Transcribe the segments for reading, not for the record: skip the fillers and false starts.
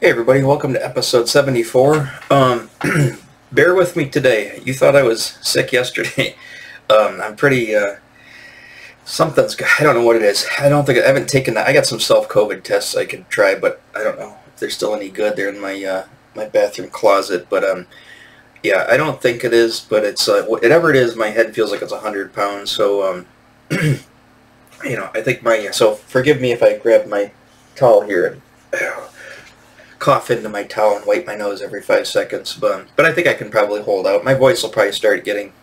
Hey everybody, welcome to episode 74. Bear with me today. You thought I was sick yesterday. I'm pretty, I don't know what it is. I haven't taken that. I got some self-COVID tests I could try, but I don't know if they're still any good. They're in my bathroom closet, but, yeah, I don't think it is, but it's, whatever it is, my head feels like it's 100 pounds, so, you know, I think so forgive me if I grab my towel here and cough into my towel and wipe my nose every 5 seconds, but I think I can probably hold out. My voice will probably start getting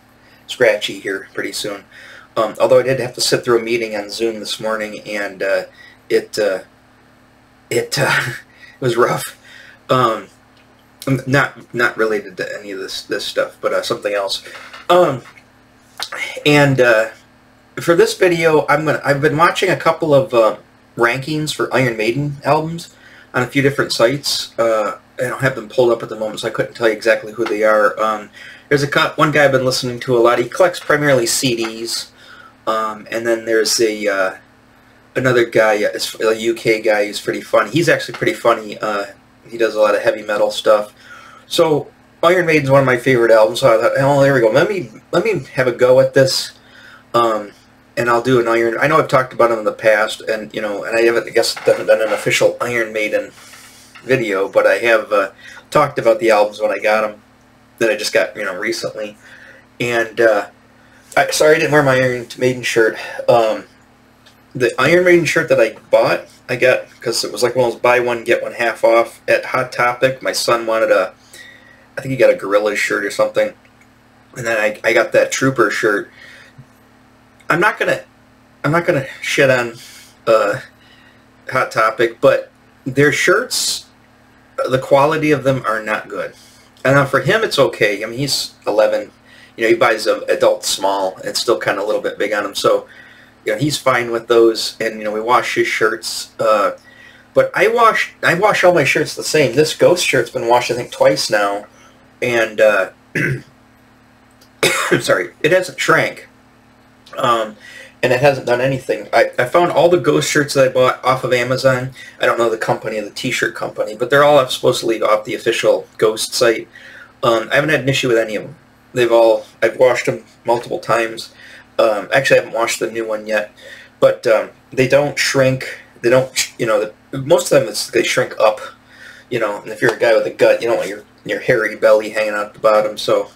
scratchy here pretty soon. Although I did have to sit through a meeting on Zoom this morning, and it was rough. Not related to any of this stuff, but something else. And for this video, I've been watching a couple of rankings for Iron Maiden albums on a few different sites. I don't have them pulled up at the moment, so I couldn't tell you exactly who they are. There's one guy I've been listening to a lot. He collects primarily CDs, and then there's another guy, a UK guy who's pretty funny. He's actually pretty funny. He does a lot of heavy metal stuff. So Iron Maiden's one of my favorite albums. So I thought, oh, there we go. Let me have a go at this. And I'll do an Iron. I know I've talked about them in the past, and and I guess haven't done an official Iron Maiden video, but I have talked about the albums when I got them that I just got recently. And sorry I didn't wear my Iron Maiden shirt. The Iron Maiden shirt that I bought, I got because it was like one of those buy one get one half off at Hot Topic. My son wanted I think he got a Gorillaz shirt or something, and then I got that Trooper shirt. I'm not gonna shit on Hot Topic, but their shirts, the quality of them are not good. And for him, it's okay. I mean, he's 11. He buys an adult small. It's still kind of a little bit big on him, so he's fine with those. And we wash his shirts. But I wash all my shirts the same. This Ghost shirt's been washed I think twice now, and sorry, it hasn't shrank. And it hasn't done anything. I found all the Ghost shirts that I bought off of Amazon. I don't know the company, the t-shirt company, but they're all supposedly off the official Ghost site. I haven't had an issue with any of them. I've washed them multiple times. Actually, I haven't washed the new one yet, but they don't shrink. They don't, most of them they shrink up. And if you're a guy with a gut, you don't want your hairy belly hanging out the bottom. So,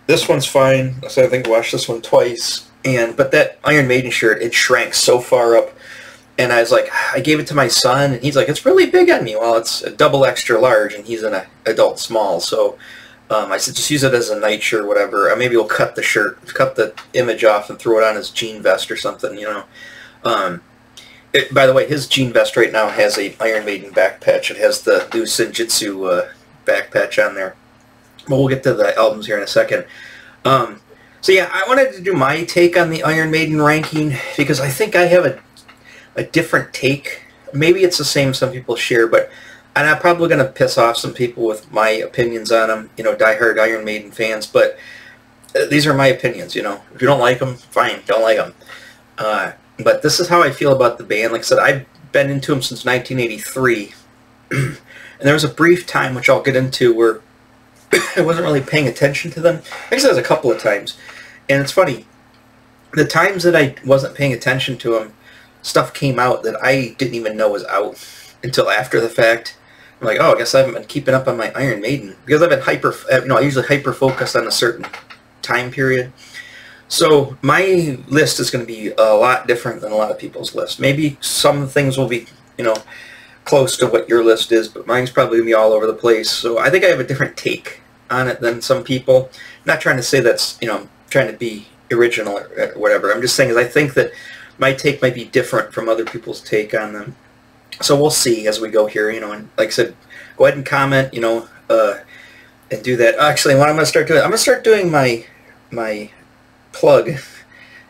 this one's fine. So I think I washed this one twice. But that Iron Maiden shirt, it shrank so far up. And I was like, I gave it to my son, and he's like, it's really big on me. Well, it's a double extra large, and he's an adult small. So I said, just use it as a nightshirt or whatever. Or maybe we'll cut the image off and throw it on his jean vest or something, by the way, his jean vest right now has a Iron Maiden back patch. It has the new Senjutsu back patch on there. But we'll get to the albums here in a second. So yeah, I wanted to do my take on the Iron Maiden ranking because I think I have a different take. Maybe it's the same some people share, and I'm probably going to piss off some people with my opinions on them, diehard Iron Maiden fans, but these are my opinions, If you don't like them, fine, don't like them. But this is how I feel about the band. Like I said, I've been into them since 1983, and there was a brief time, which I'll get into, where I wasn't really paying attention to them. Actually, there was a couple of times. And it's funny. The times that I wasn't paying attention to them, stuff came out that I didn't even know was out until after the fact. I'm like, oh, I guess I haven't been keeping up on my Iron Maiden. Because I've been I usually hyper-focused on a certain time period. So my list is going to be a lot different than a lot of people's list. Maybe some things will be, close to what your list is, but mine's probably going to be all over the place. So I think I have a different take on it than some people. I'm not trying to say that's, trying to be original or whatever. I'm just saying I think that my take might be different from other people's take on them. So we'll see as we go here, and like I said, go ahead and comment, and do that. Actually, what I'm going to start doing, my plug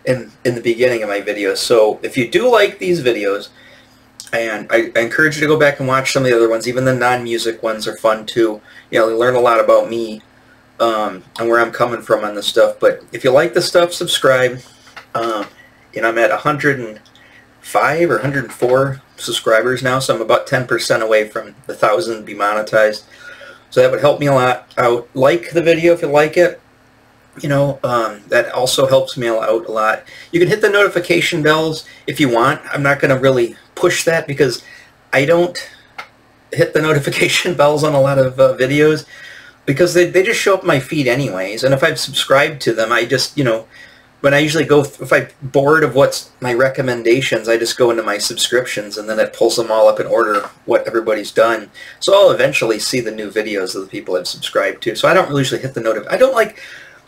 in the beginning of my videos. So if you do like these videos, and I encourage you to go back and watch some of the other ones. Even the non-music ones are fun too. You learn a lot about me and where I'm coming from on this stuff. But if you like the stuff, subscribe. I'm at 100 and 105 or 104 subscribers now, so I'm about 10% away from the 1,000 to be monetized. So that would help me a lot out. Like the video if you like it. You know, that also helps me out a lot. You can hit the notification bells if you want. I'm not going to really push that because I don't hit the notification bells on a lot of videos because they just show up in my feed anyways. And if I've subscribed to them, I just, you know, when I usually go, if I'm bored of what's my recommendations, I just go into my subscriptions and then it pulls them all up in order what everybody's done. So I'll eventually see the new videos of the people I've subscribed to. So I don't usually hit the I don't like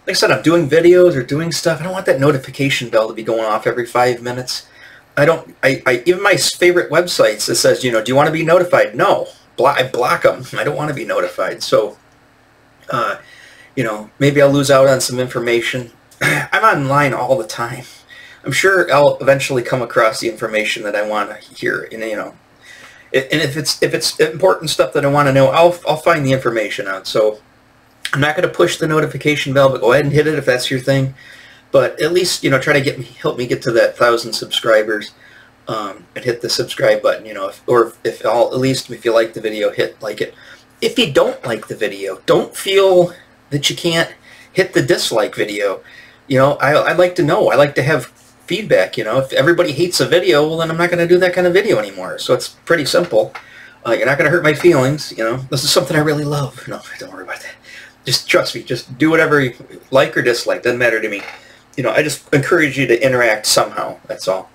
I said, I'm doing videos or doing stuff. I don't want that notification bell to be going off every 5 minutes. Even my favorite websites, it says, you know, do you want to be notified? No. I block them. I don't want to be notified. So, you know, maybe I'll lose out on some information. I'm online all the time. I'm sure I'll eventually come across the information that I want to hear. And, you know, and if it's important stuff that I want to know, I'll find the information out. So I'm not going to push the notification bell, but go ahead and hit it if that's your thing. But at least, you know, try to help me get to that 1,000 subscribers, and hit the subscribe button. You know, at least if you like the video, hit like it. If you don't like the video, don't feel that you can't hit the dislike video. You know, I'd like to know. I like to have feedback. You know, if everybody hates a video, well, then I'm not going to do that kind of video anymore. So it's pretty simple. You're not going to hurt my feelings. You know, this is something I really love. No, don't worry about that. Just trust me. Just do whatever you like or dislike. Doesn't matter to me. You know, I just encourage you to interact somehow. That's all.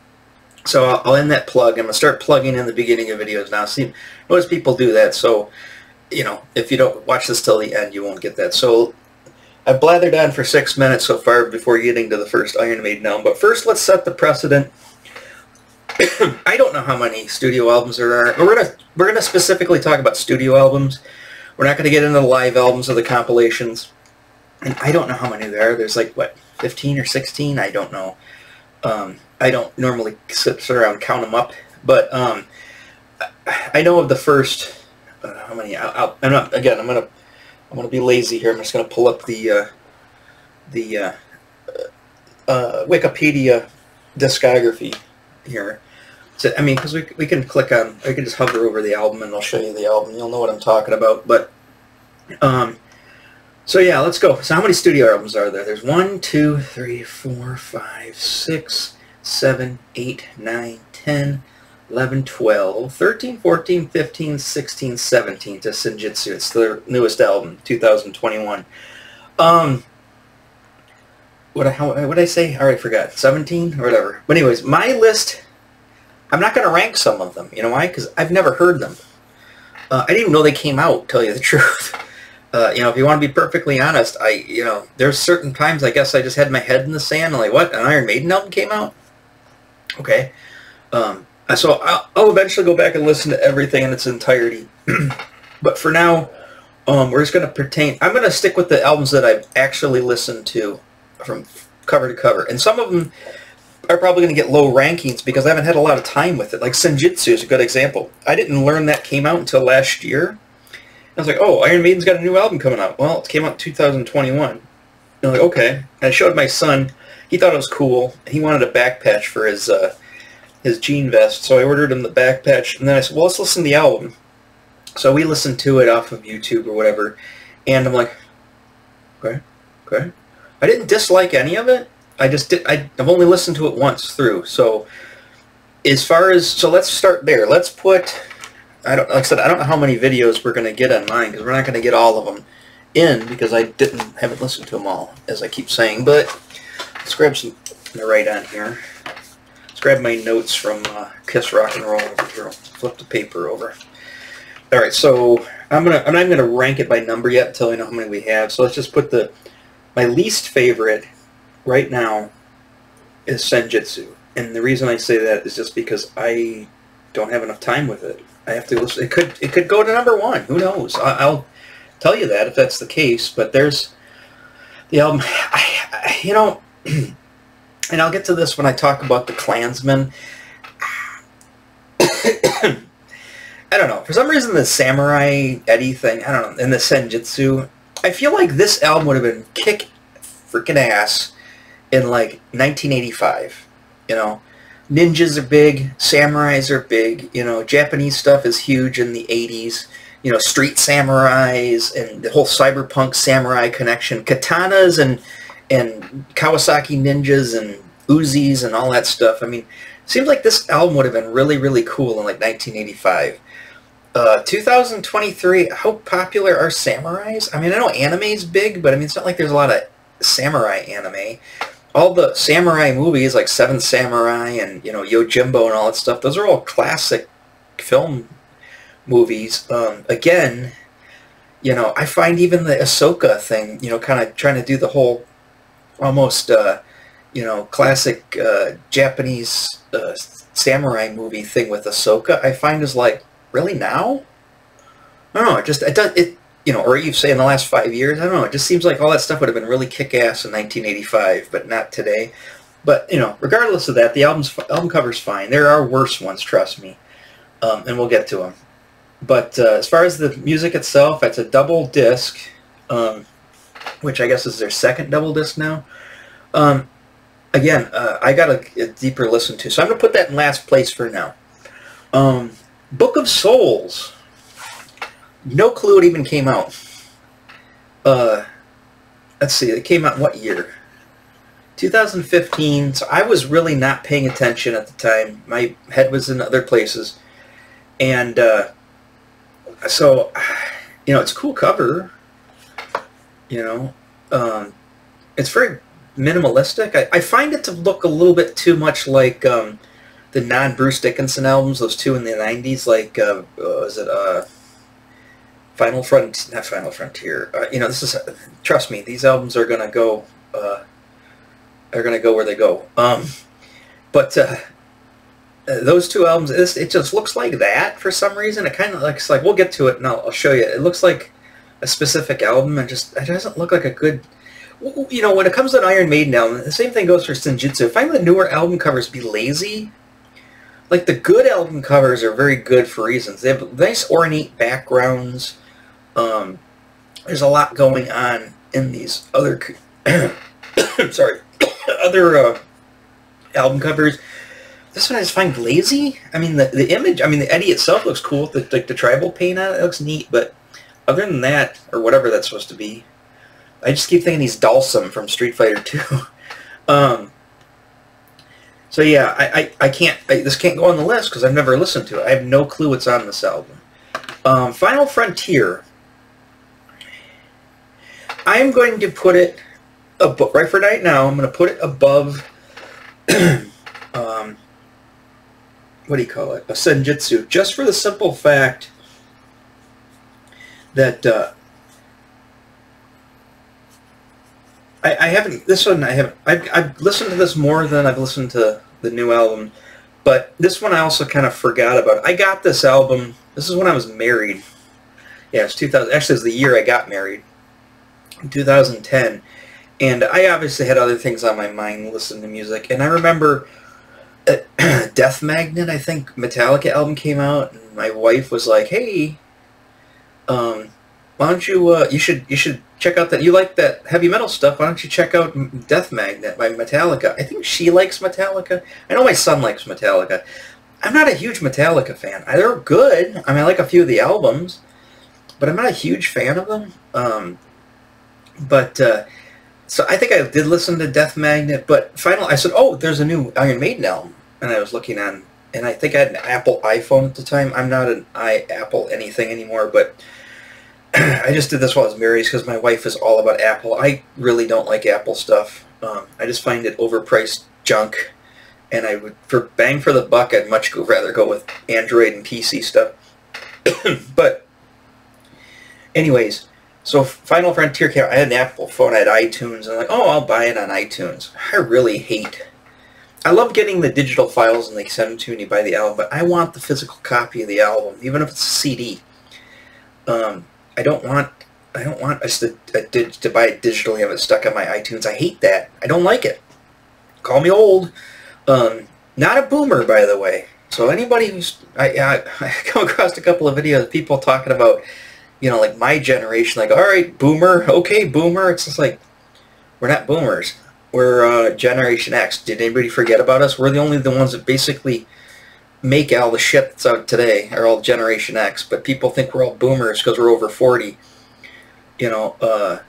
So I'll end that plug. I'm going to start plugging in the beginning of videos now. See, most people do that. So, you know, if you don't watch this till the end, you won't get that. So I've blathered on for 6 minutes so far before getting to the first Iron Maiden album. But first, let's set the precedent. I don't know how many studio albums there are. We're gonna specifically talk about studio albums. We're not going to get into the live albums or the compilations. And I don't know how many there are. There's like, what, 15 or 16? I don't know. I don't normally sit around and count them up. But I know of the first, how many? I'm going to be lazy here. I'm just going to pull up the Wikipedia discography here. So, I mean, because we can click on, I can just hover over the album and I'll show you the album. You'll know what I'm talking about. But, so yeah, let's go. So how many studio albums are there? There's 1, 2, 3, 4, 5, 6, 7, 8, 9, 10, 11, 12, 13, 14, 15, 16, 17 to Senjutsu. It's their newest album, 2021. What did I say? I already forgot. 17 or whatever. But anyways, my list, I'm not going to rank some of them. You know why? Because I've never heard them. I didn't even know they came out, tell you the truth. You know, if you want to be perfectly honest, you know, there's certain times I guess I just had my head in the sand. I'm like, what? An Iron Maiden album came out? Okay. So I'll eventually go back and listen to everything in its entirety. But for now, we're just going to I'm going to stick with the albums that I've actually listened to from cover to cover. And some of them are probably going to get low rankings because I haven't had a lot of time with it. Like Senjutsu is a good example. I didn't learn that came out until last year. I was like, oh, Iron Maiden's got a new album coming out. Well, it came out in 2021. And I'm like, okay. And I showed my son. He thought it was cool. He wanted a back patch for his jean vest. So I ordered him the back patch. And then I said, well, let's listen to the album. So we listened to it off of YouTube or whatever. And I'm like, okay. I didn't dislike any of it. I've only listened to it once through. So so let's start there. Let's put, like I said, I don't know how many videos we're going to get on mine because we're not going to get all of them in because I haven't listened to them all, as I keep saying. But let's grab some to write on here. Let's grab my notes from Kiss Rock and Roll over here. Flip the paper over. All right, so I'm not even going to rank it by number yet until I know how many we have. So let's just put my least favorite right now is Senjutsu. And the reason I say that is just because I don't have enough time with it. I have to listen. It could go to number 1. Who knows? I'll tell you that if that's the case. But there's the album. You know, and I'll get to this when I talk about the Klansmen. I don't know. For some reason, the Samurai Eddie thing, I don't know, and the Senjutsu, I feel like this album would have been kick freaking ass in like 1985. You know, ninjas are big, samurais are big, you know, Japanese stuff is huge in the 80s, you know, street samurais and the whole cyberpunk samurai connection, katanas and Kawasaki ninjas and Uzis and all that stuff. I mean, it seems like this album would have been really, really cool in like 1985. 2023, how popular are samurais? I mean, I know anime's big, but I mean, it's not like there's a lot of samurai anime. All the samurai movies, like Seven Samurai and, you know, Yojimbo and all that stuff, those are all classic film movies. Again, you know, I find even the Ahsoka thing, you know, kind of trying to do the whole almost, you know, classic Japanese samurai movie thing with Ahsoka, I find is like, really now? I don't know, it does, you know, or you say in the last 5 years, I don't know, it just seems like all that stuff would have been really kick-ass in 1985, but not today. But, you know, regardless of that, the album cover's fine. There are worse ones, trust me, and we'll get to them. But as far as the music itself, it's a double disc, which I guess is their second double disc now. Again, I got a deeper listen to, so I'm going to put that in last place for now. Book of Souls. No clue it even came out. Let's see, it came out in what year? 2015, so I was really not paying attention at the time. My head was in other places. And so, you know, it's a cool cover. You know, it's very minimalistic. I find it to look a little bit too much like the non-Bruce Dickinson albums, those two in the 90s, like, was it Final Frontier, not Final Frontier. You know, this is, trust me, these albums are gonna go where they go. But those two albums, it just looks like that for some reason. It kind of looks like, we'll get to it and I'll show you. It looks like a specific album and just, it doesn't look like a good, you know, when it comes to an Iron Maiden album, the same thing goes for Senjutsu. I find the newer album covers be lazy. Like, the good album covers are very good for reasons. They have nice ornate backgrounds. There's a lot going on in these other, sorry, other album covers. This one I just find lazy. I mean, the image, I mean, the Eddie itself looks cool. The tribal paint on it looks neat, but other than that, or whatever that's supposed to be, I just keep thinking he's Dalsum from Street Fighter 2. So yeah, I can't, this can't go on the list because I've never listened to it. I have no clue what's on this album. Final Frontier. I'm going to put it above, right for right now, I'm going to put it above, what do you call it? A Senjutsu. Just for the simple fact that I haven't, this one I haven't, I've listened to this more than I've listened to the new album, but this one I also kind of forgot about. I got this album, this is when I was married. Yeah, it's 2000, actually it was the year I got married, in 2010, and I obviously had other things on my mind listening to music, and I remember Death Magnet, I think, Metallica album came out, and my wife was like, hey, why don't you, you should check out that, you like that heavy metal stuff, why don't you check out Death Magnet by Metallica. I think she likes Metallica. I know my son likes Metallica. I'm not a huge Metallica fan. They're good. I mean, I like a few of the albums, but I'm not a huge fan of them. So I think I did listen to Death Magnet, but finally I said, oh, there's a new Iron Maiden album, and I was looking on, and I think I had an Apple iPhone at the time. I'm not an Apple anything anymore, but I just did this while I was married because my wife is all about Apple. I really don't like Apple stuff. I just find it overpriced junk, and I would, for bang for the buck, I'd much rather go with Android and PC stuff. But anyways, so Final Frontier came out. I had an Apple phone, I had iTunes, and I'm like, oh, I'll buy it on iTunes. I really hate, I love getting the digital files and they send them to you and you buy the album, but I want the physical copy of the album, even if it's a CD. I don't want us to buy it digitally and have it stuck on my iTunes. I hate that. I don't like it. Call me old. Not a boomer, by the way. So anybody who's, I come across a couple of videos of people talking about, you know, like my generation, like, all right, boomer, okay, boomer. It's just like, we're not boomers. We're Generation X. Did anybody forget about us? We're the ones that basically make all the shit that's out today, are all Generation X. But people think we're all boomers because we're over 40. You know,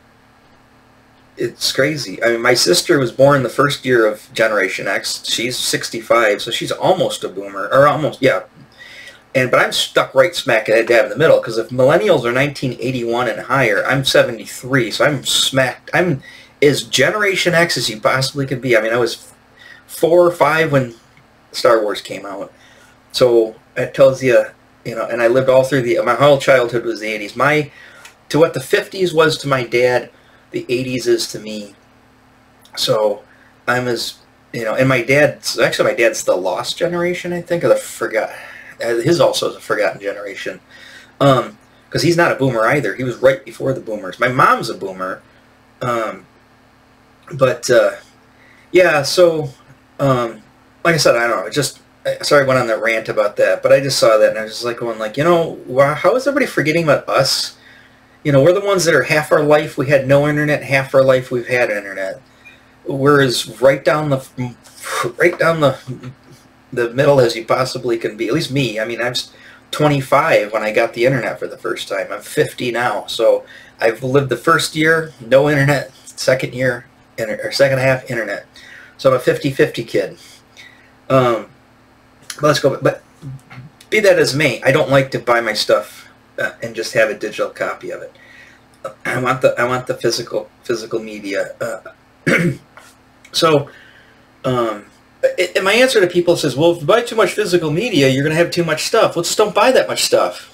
it's crazy. I mean, my sister was born the first year of Generation X. She's 65, so she's almost a boomer, or almost, yeah. But I'm stuck right smack dab in the middle, because if millennials are 1981 and higher, I'm 73, so I'm as Generation X as you possibly could be. I mean, I was 4 or 5 when Star Wars came out, so it tells you, you know. And I lived all through my whole childhood was the 80s. To what the 50s was to my dad, the 80s is to me. So I'm as, you know, and my dad's the lost generation, I think, or the forgot. His also is a forgotten generation, because he's not a boomer either. He was right before the boomers. My mom's a boomer. Yeah, so, like I said, I don't know, sorry I went on that rant about that, but I just saw that, and I was just like going like, you know, how is everybody forgetting about us? You know, we're the ones that are half our life we had no internet, half our life we've had internet. Whereas right down the middle as you possibly can be, at least me. I mean, I was 25 when I got the internet for the first time. I'm 50 now, so I've lived the first year, no internet, second year, or second half internet. So I'm a 50-50 kid. Let's go. But be that as may, I don't like to buy my stuff and just have a digital copy of it. I want the physical media. So, and my answer to people says, well, if you buy too much physical media, you're going to have too much stuff. Well, just don't buy that much stuff.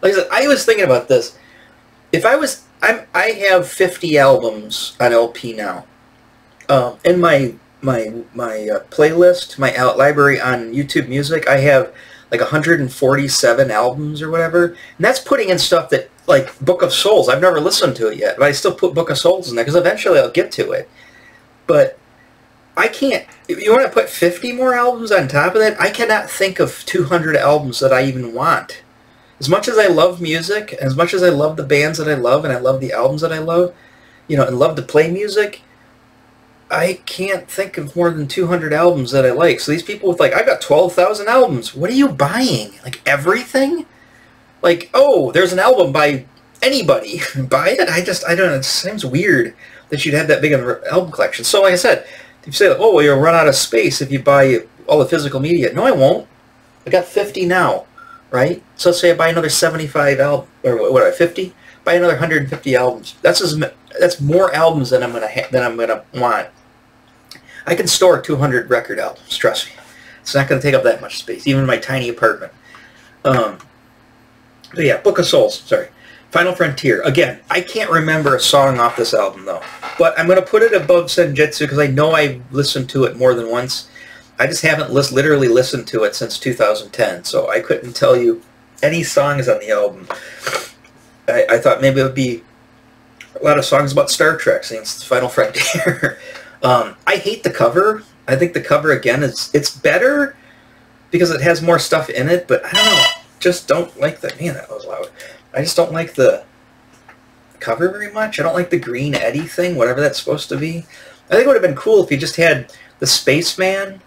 Like I said, I was thinking about this. If I have 50 albums on LP now. In my playlist, my library on YouTube Music, I have like 147 albums or whatever. And that's putting in stuff that, like Book of Souls, I've never listened to it yet, but I still put Book of Souls in there because eventually I'll get to it. But I can't, if you want to put 50 more albums on top of that, I cannot think of 200 albums that I even want. As much as I love music, as much as I love the bands that I love, and I love the albums that I love, you know, and love to play music, I can't think of more than 200 albums that I like. So these people with like, I've got 12,000 albums. What are you buying? Like everything? Like, oh, there's an album by anybody. Buy it? I don't know. It seems weird that you'd have that big of an album collection. So like I said, you say, oh, well, you'll run out of space if you buy all the physical media. No, I won't. I got 50 now, right? So let's say I buy another 75 albums, or what, 50? Buy another 150 albums. That's more albums than I'm gonna want. I can store 200 record albums, trust me. It's not going to take up that much space, even in my tiny apartment. But yeah, Book of Souls, sorry. Final Frontier. Again, I can't remember a song off this album, though. But I'm going to put it above Senjutsu because I know I've listened to it more than once. I just haven't literally listened to it since 2010, so I couldn't tell you any songs on the album. I thought maybe it would be a lot of songs about Star Trek, since it's Final Frontier. I hate the cover. I think the cover, again, it's better because it has more stuff in it, but I don't know. Just don't like the... Man, that was loud. I just don't like the cover very much. I don't like the green Eddie thing, whatever that's supposed to be. I think it would have been cool if you just had the spaceman,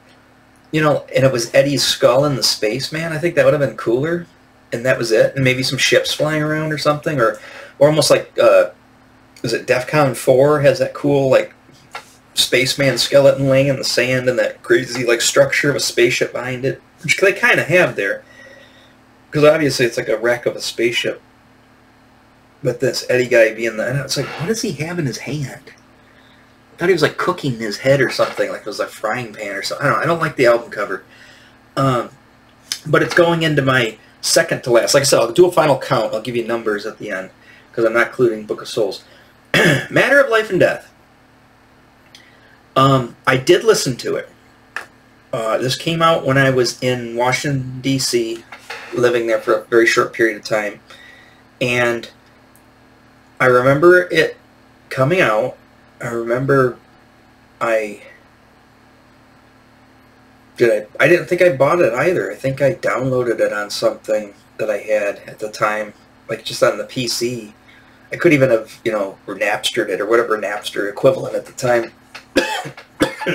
you know, and it was Eddie's skull in the spaceman. I think that would have been cooler, and that was it. And maybe some ships flying around or something, or almost like, is it DEFCON 4 has that cool, like, spaceman skeleton laying in the sand and that crazy, like, structure of a spaceship behind it, which they kind of have there. Because obviously it's like a wreck of a spaceship. But this Eddie guy being the... It's like, what does he have in his hand? I thought he was like cooking his head or something, like it was a frying pan or something. I don't like the album cover. But it's going into my second to last. Like I said, I'll do a final count. I'll give you numbers at the end, because I'm not including Book of Souls. Matter of Life and Death. I did listen to it. This came out when I was in Washington, D.C., living there for a very short period of time. And I remember it coming out. I remember I didn't think I bought it either. I think I downloaded it on something that I had at the time, like just on the PC. I could even have, you know, or Napstered it or whatever Napster equivalent at the time.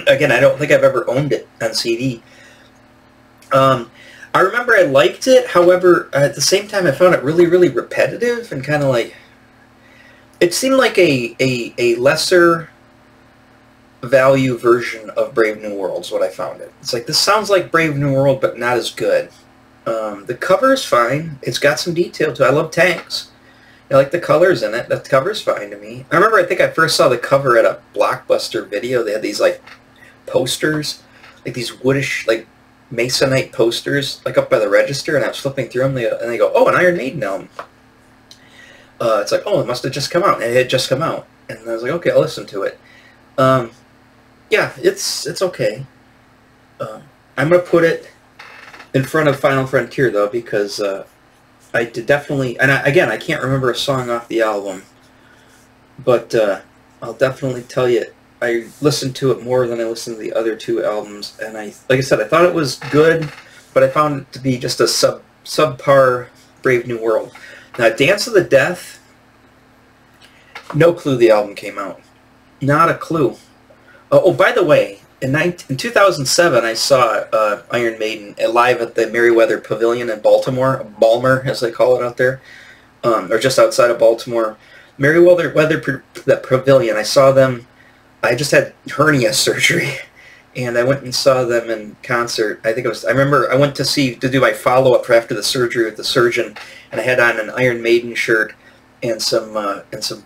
Again, I don't think I've ever owned it on CD. I remember I liked it, however, at the same time I found it really, really repetitive and kind of like... It seemed like a lesser value version of Brave New World is what I found it. It's like, this sounds like Brave New World, but not as good. The cover is fine. It's got some detail to it. I love tanks. I like the colors in it. The cover's fine to me. I remember I think I first saw the cover at a Blockbuster video. They had these, like, posters, like these woodish, like, Masonite posters, like, up by the register, and I was flipping through them, and they go, oh, an Iron Maiden album. It's like, oh, it must have just come out. And it had just come out. And I was like, okay, I'll listen to it. Yeah, it's okay. I'm going to put it in front of Final Frontier, though, because I did definitely... And again, I can't remember a song off the album. But I'll definitely tell you, I listened to it more than I listened to the other two albums. And like I said, I thought it was good, but I found it to be just a subpar Brave New World. Now, Dance of the Death, no clue the album came out. Not a clue. Oh, by the way, in 2007, I saw Iron Maiden live at the Merriweather Pavilion in Baltimore, Balmer, as they call it out there, or just outside of Baltimore. Merriweather Pavilion, I saw them. I just had hernia surgery, and I went and saw them in concert. I remember I went to do my follow-up for after the surgery with the surgeon, and I had on an Iron Maiden shirt and some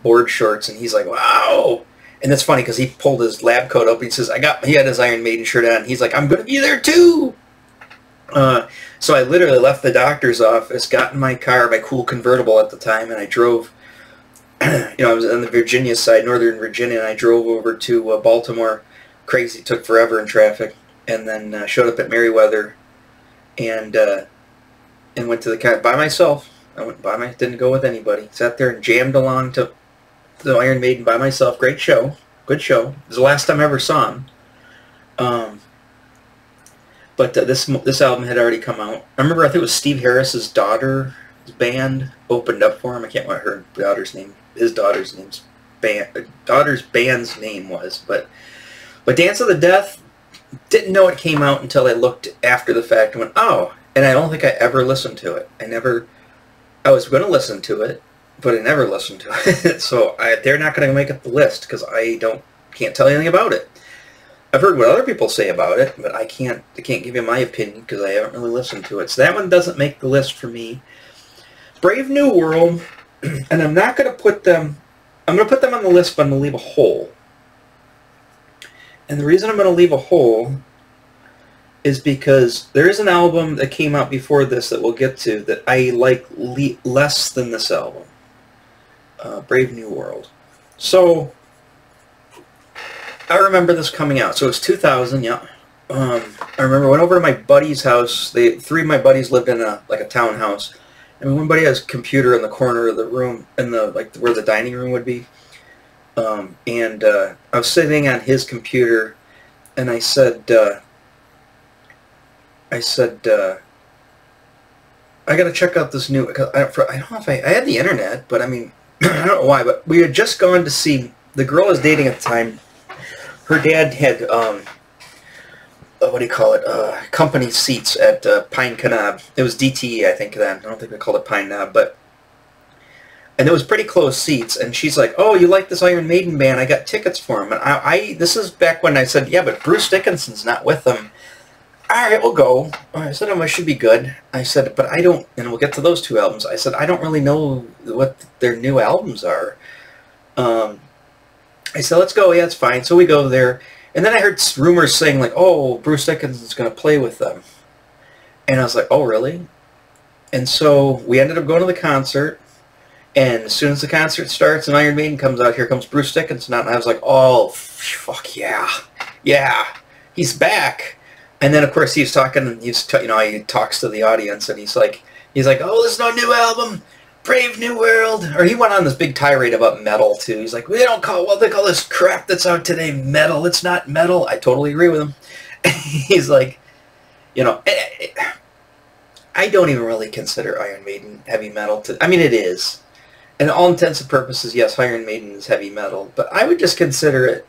board shorts, and he's like, wow. And it's funny because he pulled his lab coat up. He says, he had his Iron Maiden shirt on. He's like, I'm going to be there too. So I literally left the doctor's office, got in my car, my cool convertible at the time, and I drove, I was on the Virginia side, Northern Virginia, and I drove over to Baltimore. Crazy, took forever in traffic. And then showed up at Merriweather and went to the concert by myself. I went didn't go with anybody. Sat there and jammed along to the Iron Maiden by myself. Great show. Good show. It was the last time I ever saw him. But this album had already come out. I remember I think it was Steve Harris's daughter's band opened up for him. I can't remember what her daughter's name. His daughter's band's name was. But Dance of the Death, didn't know it came out until I looked after the fact and went, oh. And I don't think I ever listened to it. I was going to listen to it, but I never listened to it. So they're not going to make it the list because I can't tell you anything about it. I've heard what other people say about it, but I can't give you my opinion because I haven't really listened to it. So that one doesn't make the list for me. Brave New World, and I'm not going to put them... I'm going to put them on the list, but I'm going to leave a hole. And the reason I'm going to leave a hole is because there is an album that came out before this that we'll get to that I like less than this album. Brave New World. So, I remember this coming out. So it was 2000, yeah. I remember I went over to my buddy's house. Three of my buddies lived in a townhouse. And one buddy has a computer in the corner of the room, where the dining room would be. I was sitting on his computer, and I said, I got to check out this new... I don't know if I had the internet, but I mean, I don't know why, but we had just gone to see... The girl I was dating at the time, her dad had, what do you call it, company seats at Pine Knob. It was DTE, I think, then. I don't think they called it Pine Knob, but... And it was pretty close seats, and she's like, oh, you like this Iron Maiden band? I got tickets for them. And this is back when I said, yeah, but Bruce Dickinson's not with them. All right, we'll go. I said, I should be good. I said, but I don't, and we'll get to those two albums. I said, I don't really know what their new albums are. I said, let's go. Yeah, it's fine. So we go there. And then I heard rumors saying, like, oh, Bruce Dickinson's going to play with them. And I was like, oh, really? And so we ended up going to the concert. And as soon as the concert starts and Iron Maiden comes out, here comes Bruce Dickinson out. And I was like, oh, fuck yeah. Yeah, he's back. And then, of course, he talks to the audience, and he's like, oh, there's no new album, Brave New World. Or he went on this big tirade about metal, too. He's like, they call this crap that's out today metal. It's not metal. I totally agree with him. He's like, I don't even really consider Iron Maiden heavy metal. I mean, it is. And all intents and purposes, yes, Iron Maiden is heavy metal. But I would just consider it,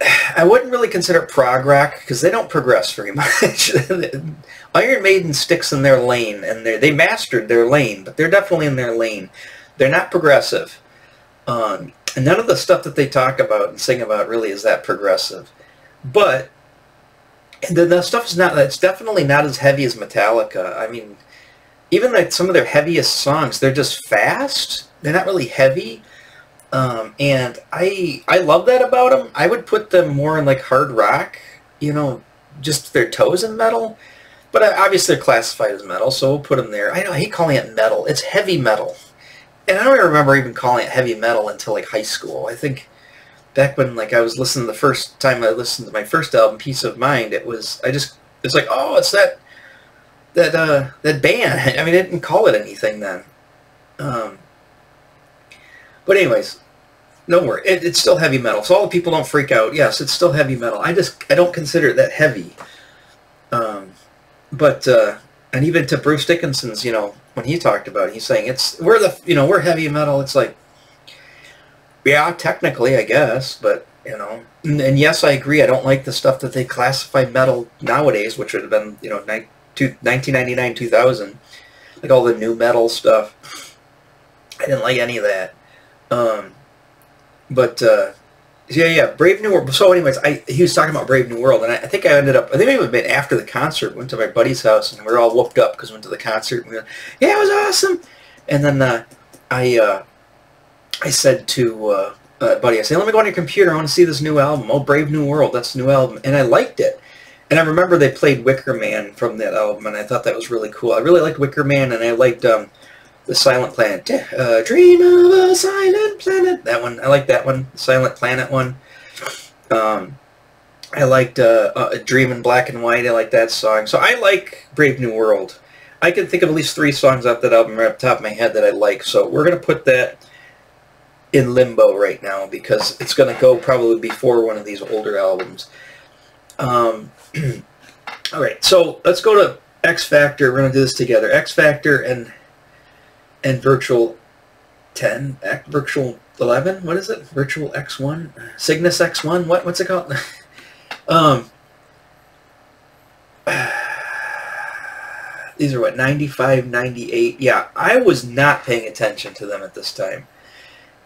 I wouldn't really consider it prog rock because they don't progress very much. Iron Maiden sticks in their lane, and they mastered their lane, but they're definitely in their lane. They're not progressive. And none of the stuff that they talk about and sing about really is that progressive. But the stuff is not, it's definitely not as heavy as Metallica. I mean, even like some of their heaviest songs, they're just fast. They're not really heavy. And I love that about them. I would put them more in like hard rock, you know, just their toes in metal. But obviously they're classified as metal, so we'll put them there. I hate calling it metal. It's heavy metal. And I don't even remember even calling it heavy metal until like high school. I think back when like I was listening the first time I listened to my first album, Peace of Mind, it's like, oh, it's that band. I mean, I didn't call it anything then. But anyways, don't worry. It's still heavy metal. So all the people don't freak out. Yes, it's still heavy metal. I don't consider it that heavy. And even to Bruce Dickinson's, you know, when he talked about it, he's saying we're heavy metal. It's like, yeah, technically, I guess, but you know, and yes, I agree. I don't like the stuff that they classify metal nowadays, which would have been, you know, 1999, 2000, like all the new metal stuff. I didn't like any of that. Yeah, Brave New World. So anyways, he was talking about Brave New World, and I think I ended up, I think it would have been after the concert, went to my buddy's house, and we were all whooped up because we went to the concert, and we were like, yeah, it was awesome. And then I said to buddy, I said, let me go on your computer, I want to see this new album. Oh, Brave New World, that's the new album. And I liked it. And I remember they played Wicker Man from that album, and I thought that was really cool. I really liked Wicker Man, and I liked the Silent Planet. Dream of a Silent Planet. That one. I like that one. Silent Planet one. I liked Dream in Black and White. I like that song. So I like Brave New World. I can think of at least 3 songs off that album right off the top of my head that I like. So we're going to put that in limbo right now because it's going to go probably before one of these older albums. All right. So let's go to X Factor. We're going to do this together. X Factor and Virtual 10, Virtual 11, what is it? Virtual X1? Cygnus X1? What's it called? These are what, 95, 98? Yeah, I was not paying attention to them at this time.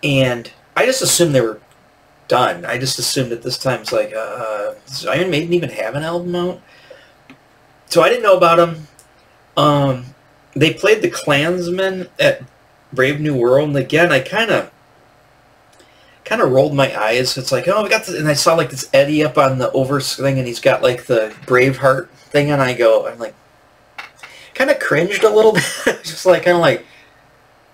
And I just assumed they were done. I just assumed at this time, it's like, does Iron Maiden even have an album out? So I didn't know about them. They played the Klansmen at Brave New World, and again, I kind of rolled my eyes. It's like, oh, we got this, and I saw like this Eddie up on the over thing, and he's got like the Braveheart thing, and I'm like, kind of cringed a little bit. Just like, kind of like,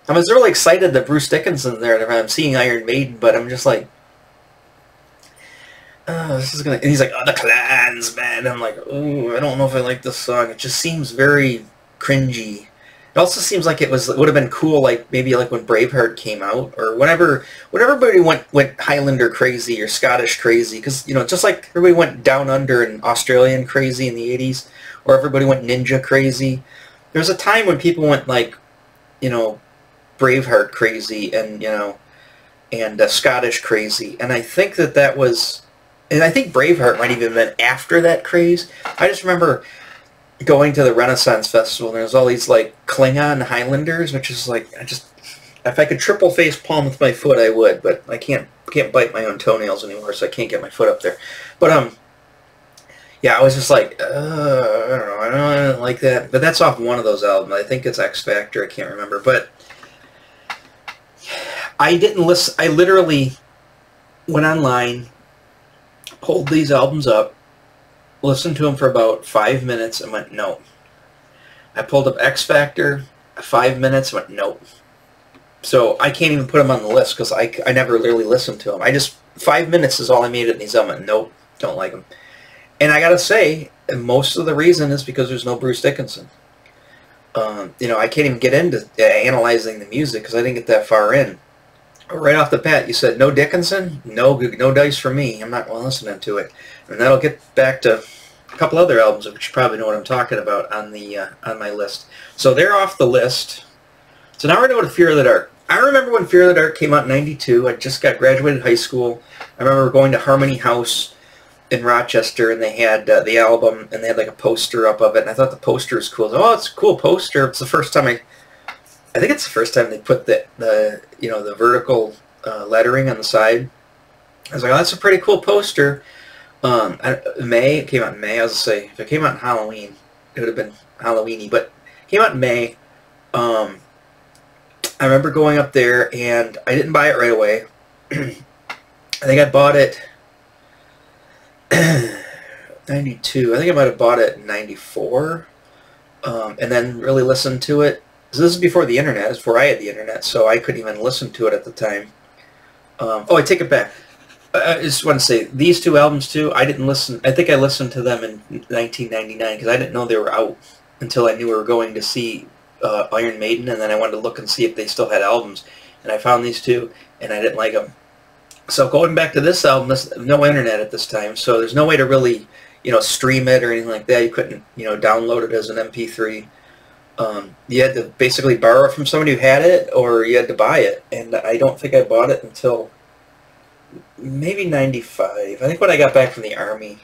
I was really excited that Bruce Dickinson's there, and I'm seeing Iron Maiden, but I'm just like, oh, this is gonna, and he's like, oh, the Klansmen. I'm like, oh, I don't know if I like this song. It just seems very cringy. It also seems like it would have been cool, like maybe like when Braveheart came out, or whenever everybody went Highlander crazy or Scottish crazy, because you know, just like everybody went down under and Australian crazy in the 80s, or everybody went ninja crazy. There was a time when people went like, you know, Braveheart crazy, and you know, and Scottish crazy, and I think that was, and I think Braveheart might even have been after that craze. I just remember going to the Renaissance Festival, and there's all these like Klingon Highlanders, which is like, if I could triple face palm with my foot, I would, but I can't bite my own toenails anymore, so I can't get my foot up there. But yeah, I was just like, I don't know, I don't like that. But that's off one of those albums. I think it's X Factor. I can't remember, but I didn't listen. I literally went online, pulled these albums up, listened to them for about 5 minutes, and went, no. I pulled up X Factor, 5 minutes, went, nope. So I can't even put them on the list because I never really listened to them. 5 minutes is all I made in these albums. Nope, don't like them. And I gotta say, most of the reason is because there's no Bruce Dickinson. You know, I can't even get into analyzing the music because I didn't get that far in. Right off the bat, you said no Dickinson, no dice for me. I'm not listening to it, and that'll get back to a couple other albums, which you probably know what I'm talking about on my list. So they're off the list. So now we're going to go to Fear of the Dark. I remember when Fear of the Dark came out in '92. I just got graduated high school. I remember going to Harmony House in Rochester, and they had the album, and they had like a poster up of it, and I thought the poster was cool. Oh, it's a cool poster. It's the first time I think it's the first time they put the you know, the vertical lettering on the side. I was like, oh, that's a pretty cool poster. It came out in May. I was gonna say, if it came out in Halloween, it would have been Halloweeny, but it came out in May. I remember going up there, and I didn't buy it right away. I think I bought it 92. I think I might have bought it in 94, and then really listened to it. So this is before the internet. This is before I had the internet, so I couldn't even listen to it at the time. Oh, I take it back. I just want to say, these two albums too, I didn't listen. I think I listened to them in 1999 because I didn't know they were out until I knew we were going to see Iron Maiden, and then I wanted to look and see if they still had albums. And I found these two, and I didn't like them. So going back to this album, no internet at this time, so there's no way to really, you know, stream it or anything like that. You couldn't, you know, download it as an MP3. You had to basically borrow it from somebody who had it, or you had to buy it. And I don't think I bought it until maybe 95. I think when I got back from the Army,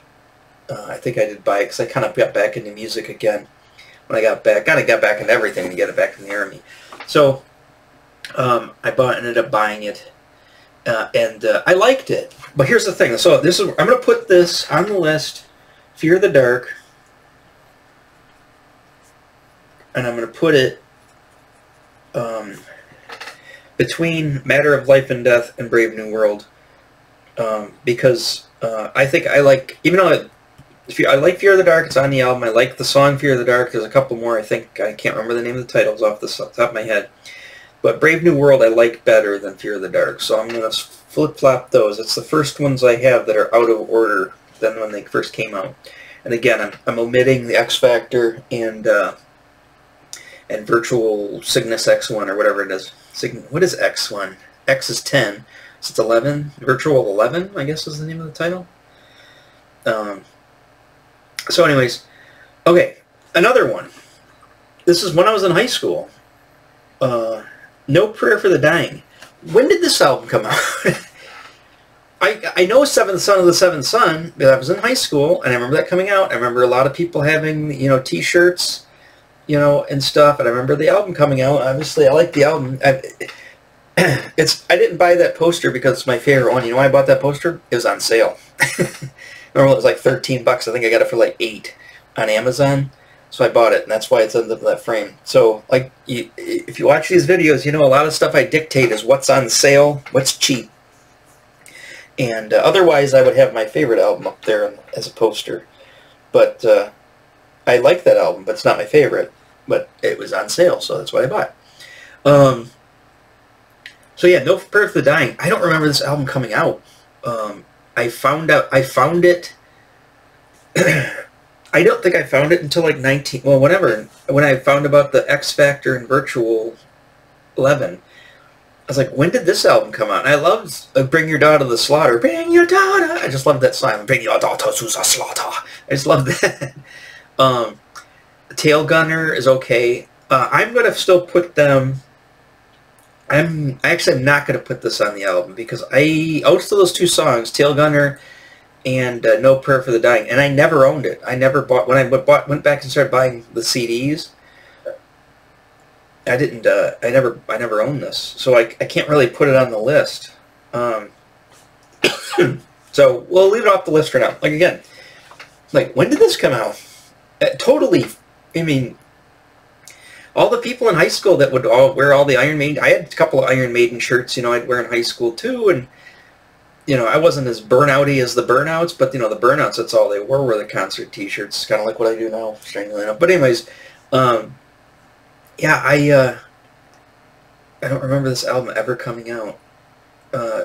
I think I did buy it because I kind of got back into music again. When I got back, kind of got back into everything to get it back from the Army. So I ended up buying it, and I liked it. But here's the thing. So I'm going to put this on the list, Fear the Dark, and I'm going to put it between Matter of Life and Death and Brave New World, because I think I like, even though I like Fear of the Dark, it's on the album, I like the song Fear of the Dark, there's a couple more, I can't remember the name of the titles off the top of my head, but Brave New World I like better than Fear of the Dark, so I'm going to flip-flop those. It's the first ones I have that are out of order than when they first came out. And again, I'm omitting the X Factor and Virtual Cygnus X1 or whatever it is. What is X1? X is 10, so it's 11. Virtual 11, I guess, is the name of the title. So anyways, okay, another one. This is when I was in high school. No Prayer for the Dying. When did this album come out? I know Seventh Son of the Seventh Son, but I was in high school, and I remember that coming out. I remember a lot of people having, you know, T-shirts, you know, and stuff, and I remember the album coming out. Obviously, I like the album. I didn't buy that poster because it's my favorite one. You know why I bought that poster? It was on sale. Remember, it was like 13 bucks. I think I got it for like 8 on Amazon. So I bought it, and that's why it's in that frame. So, like, if you watch these videos, you know a lot of stuff I dictate is what's on sale, what's cheap. And otherwise, I would have my favorite album up there as a poster. But I like that album, but it's not my favorite. But it was on sale, so that's what I bought. So yeah, No Prayer for the Dying. I don't remember this album coming out. I found it. I don't think I found it until like whenever, when I found about the X Factor and Virtual 11. I was like, when did this album come out? And I loved Bring Your Daughter to the Slaughter. Bring your daughter. I just loved that song. Bring your daughter to the slaughter. I just loved that. Tail Gunner is okay. I'm going to still put them... I'm not going to put this on the album because out of those two songs, Tail Gunner and No Prayer for the Dying, and I never owned it. I never bought, when I went back and started buying the CDs, I never owned this, so I can't really put it on the list. So we'll leave it off the list for now. Like, again, like, when did this come out? Totally, I mean, all the people in high school that would all wear all the Iron Maiden, I had a couple of Iron Maiden shirts, you know, I'd wear in high school too, and, you know, I wasn't as burnouty as the Burnouts, but, you know, the Burnouts, that's all they were the concert t-shirts, kind of like what I do now, strangely enough. But anyways, yeah, I don't remember this album ever coming out.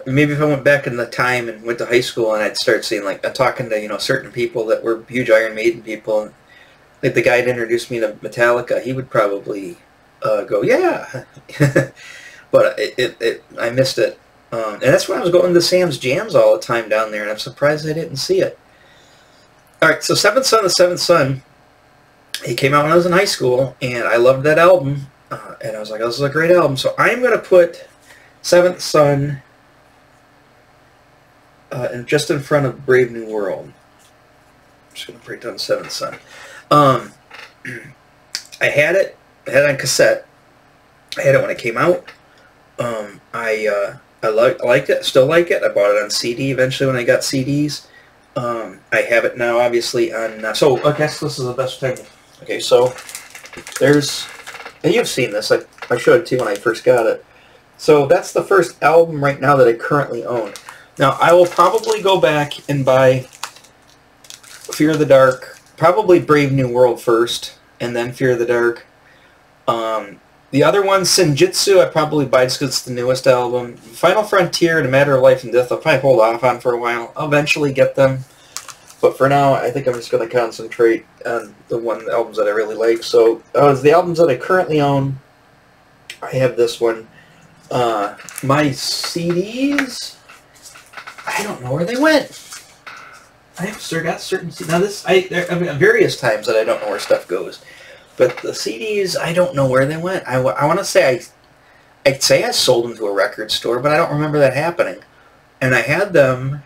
Maybe if I went back in the time and went to high school and I'd start seeing, like, talking to, you know, certain people that were huge Iron Maiden people, and, like, the guy that introduced me to Metallica, he would probably go, yeah. But I missed it. And that's when I was going to Sam's Jams all the time down there, and I'm surprised I didn't see it. Alright, so Seventh Son, the Seventh Son, he came out when I was in high school, and I loved that album. And I was like, oh, this is a great album. So I'm going to put Seventh Son and just in front of Brave New World. I'm just going to break down Seventh Son. I had it. I had it on cassette. I had it when it came out. I liked it. Still like it. I bought it on CD eventually when I got CDs. I have it now, obviously, on... so I guess this is the best time. Okay, so there's... And you've seen this. I showed it to you when I first got it. So that's the first album right now that I currently own. Now, I will probably go back and buy Fear of the Dark, probably Brave New World first, and then Fear of the Dark. The other one, Senjutsu, I probably buy just because it's the newest album. Final Frontier and A Matter of Life and Death, I'll probably hold off on for a while. I'll eventually get them. But for now, I think I'm just going to concentrate on the albums that I really like. So, the albums that I currently own, I have this one. My CDs, I don't know where they went. I have got certain CDs. Now, there are various times that I don't know where stuff goes. But the CDs, I don't know where they went. I want to say I'd say I sold them to a record store, but I don't remember that happening. And I had them...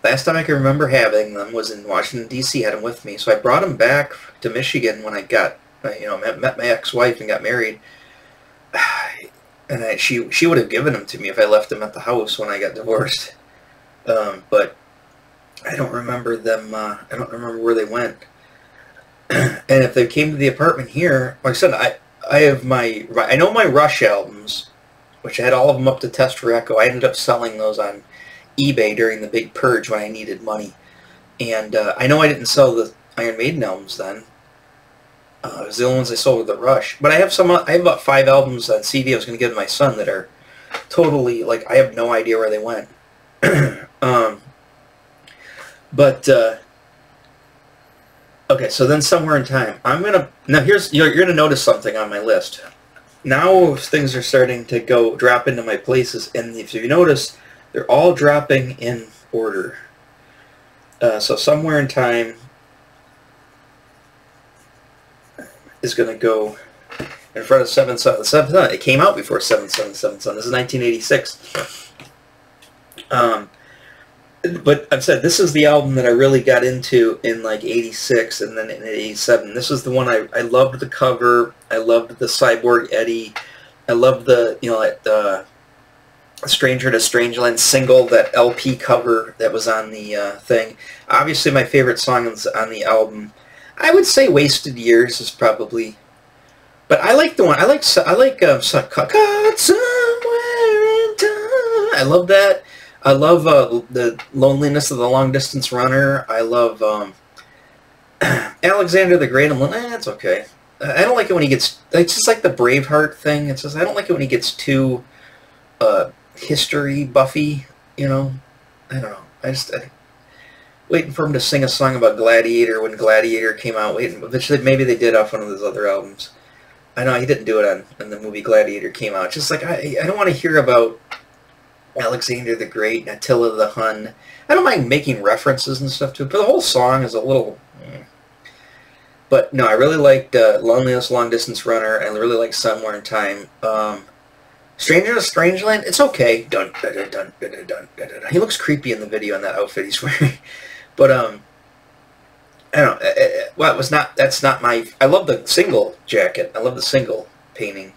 Last time I can remember having them was in Washington, D.C. Had them with me. So I brought them back to Michigan when I got, met my ex-wife and got married. And she would have given them to me if I left them at the house when I got divorced. But I don't remember them. I don't remember where they went. And if they came to the apartment here, like I said, I know my Rush albums, which I had all of them up to test for Echo. I ended up selling those on eBay during the big purge when I needed money. And I know I didn't sell the Iron Maiden albums then. It was the only ones I sold with the Rush. But I have about 5 albums on CD I was going to give to my son that are totally, like, I have no idea where they went. Okay, so then Somewhere in Time. Now you're gonna notice something on my list. Now things are starting to drop into my places, and if you notice, they're all dropping in order. So Somewhere in Time is gonna go in front of Seventh Son. The Seventh Son. It came out before Seventh Son. Seventh Son. This is 1986. But I've said this is the album that I really got into in like 86 and then in 87. This was the one I loved the cover. I loved the Cyborg Eddie. I loved the, that Stranger to Strangeland single, that LP cover that was on the thing. Obviously my favorite song on the album, I would say Wasted Years is probably, but I like the one, I like Caught Somewhere in Time. I love that. I love the Loneliness of the Long Distance Runner. I love Alexander the Great. That's okay. I don't like it when he gets... It's just like the Braveheart thing. It's just, I don't like it when he gets too history buffy, I don't know. I'm waiting for him to sing a song about Gladiator when Gladiator came out. Maybe they did off one of those other albums. I know he didn't do it when the movie Gladiator came out. It's just like, I don't want to hear about Alexander the Great and Attila the Hun. I don't mind making references and stuff to it, but the whole song is a little... But no, I really liked Loneliness, Long Distance Runner, and I really liked Somewhere in Time. Stranger to Strangeland, it's okay. Dun, dun, dun, dun, dun, dun, dun, dun, dun. He looks creepy in the video in that outfit he's wearing. But, I don't know. That's not my... I love the single jacket. I love the single painting,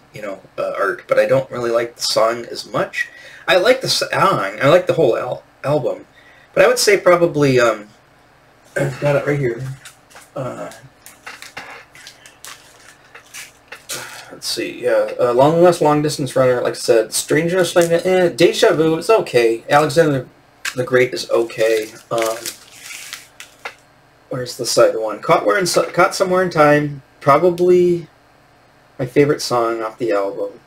art, but I don't really like the song as much. I like the song. I like the whole album. But I would say probably, I've got it right here. Let's see, yeah. Loneliness, Long Distance Runner, like I said. Stranger Things, Deja Vu, it's okay. Alexander the Great is okay. Where's the side one? Caught Somewhere in Time, probably my favorite song off the album.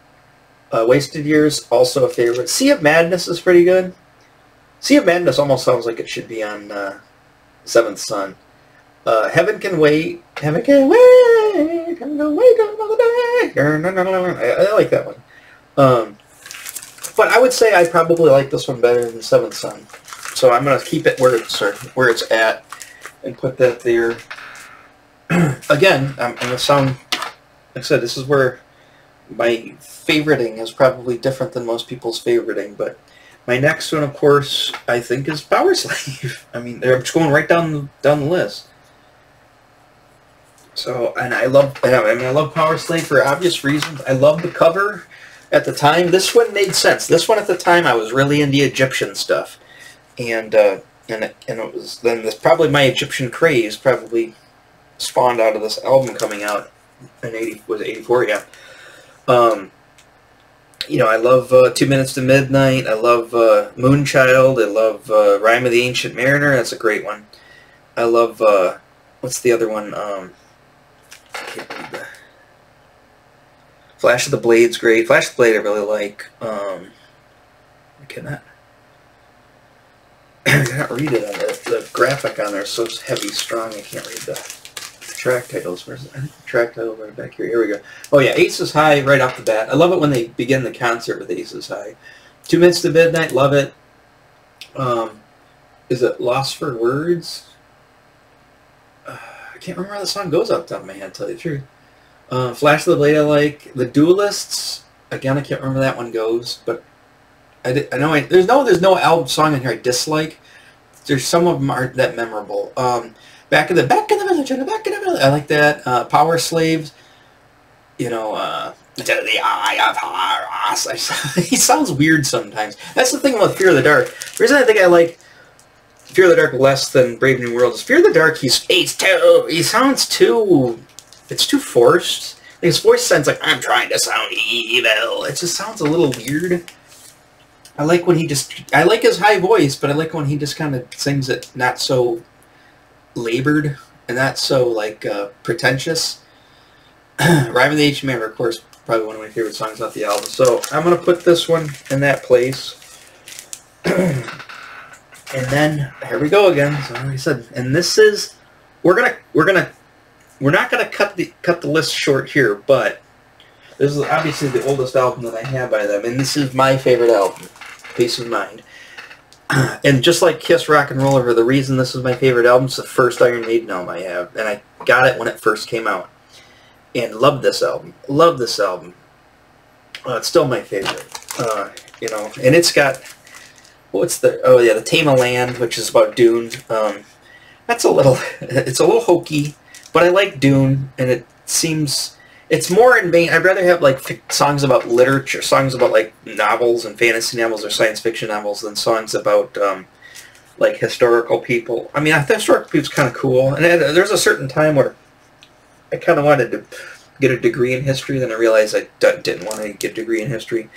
Wasted Years, also a favorite. Sea of Madness is pretty good. Sea of Madness almost sounds like it should be on Seventh Son. Heaven Can Wait. Heaven Can Wait. Heaven Can Wait another day. I like that one. But I would say I probably like this one better than Seventh Son. So I'm going to keep it where it's at and put that there. Again, I'm going to sound... Like I said, this is where my favoriting is probably different than most people's favoriting, but My next one, of course, I think is Power Slave. I mean, they're just going right down the list. So, and I love Power Slave for obvious reasons. I love the cover at the time. This one made sense. This one at the time, I was really into Egyptian stuff, and it was then this probably my Egyptian craze probably spawned out of this album coming out in '84? Yeah. You know, I love 2 Minutes to Midnight. I love Moonchild. I love Rhyme of the Ancient Mariner. That's a great one. I love what's the other one? I can't read that. Flash of the Blade's great. Flash of the Blade I really like. I cannot read it on the graphic on there is so heavy, strong. I can't read the track titles. Where's it? I think the track title right back here. Here we go. Oh yeah, Aces High right off the bat. I love it when they begin the concert with Aces High. 2 Minutes to Midnight, love it. Is it Lost for Words? I can't remember how the song goes off the top of my head, to tell you the truth. Flash of the Blade I like. The Duelists, again I can't remember how that one goes, but I know there's no album song in here I dislike. There's some of them aren't that memorable. Back in the Village, I like that. Power Slaves, you know, to the Eye of Horus. He sounds weird sometimes. That's the thing with Fear of the Dark. The reason I think I like Fear of the Dark less than Brave New World is Fear of the Dark, he sounds too, it's too forced. Like his voice sounds like, I'm trying to sound evil. It just sounds a little weird. I like when I like his high voice, but I like when he just kind of sings it not so labored and not so, like, pretentious. Rhyme of the Ancient Mariner, of course, probably one of my favorite songs off the album. So I'm going to put this one in that place. And then here we go again. So like I said, and this is we're not gonna cut the list short here, but this is obviously the oldest album that I have by them, and this is my favorite album, Peace of Mind. And just like Kiss Rock and Roll Over, the reason this is my favorite album is the first Iron Maiden album I have, and I got it when it first came out, and love this album. Love this album. It's still my favorite. You know, and it's got. The Tame of Land, which is about Dune. That's it's a little hokey, but I like Dune, and it's more in vain. I'd rather have like songs about literature, songs about like novels and fantasy novels or science fiction novels than songs about like historical people. I mean, I think historical people's kind of cool, and there's a certain time where I kind of wanted to get a degree in history, then I realized I didn't want to get a degree in history.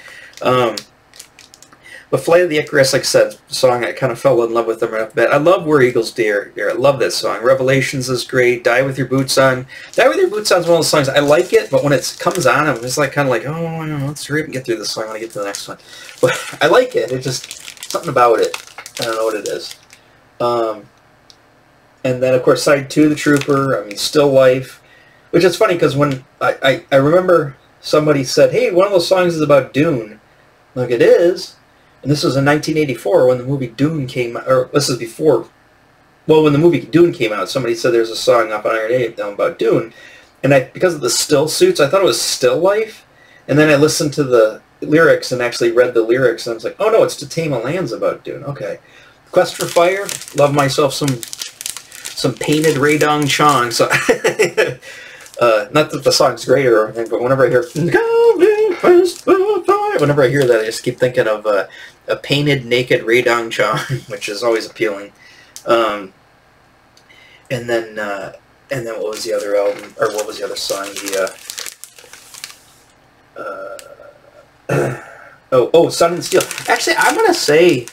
But Flight of the Icarus, like I said, song I kind of fell in love with them right off the bat. I love Where Eagles Dare. I love that song. Revelations is great. Die With Your Boots On. Die With Your Boots On is one of those songs I like it, but when it comes on, I'm just like kind of like, oh, no, let's hurry up and get through this song. I want to get to the next one. But I like it. It's just something about it. I don't know what it is. And then of course side 2, The Trooper. I mean, Still Life, which is funny because when I remember somebody said, hey, one of those songs is about Dune. Like, it is. And this was in 1984 when the movie Dune came out, or this is before, well, when the movie Dune came out, somebody said there's a song off on Iron Maiden about Dune, and because of the still suits, I thought it was Still Life, and then I listened to the lyrics and actually read the lyrics, and I was like, oh no, it's To Tame a Land's about Dune, okay. Quest for Fire, love myself some Painted Ray Dong Chong, so, not that the song's great or anything, but whenever I hear, whenever I hear that, I just keep thinking of a painted naked Ray Dong Chong, which is always appealing. And then what was the other album, or what was the other song? Sun and Steel. Actually, I'm gonna say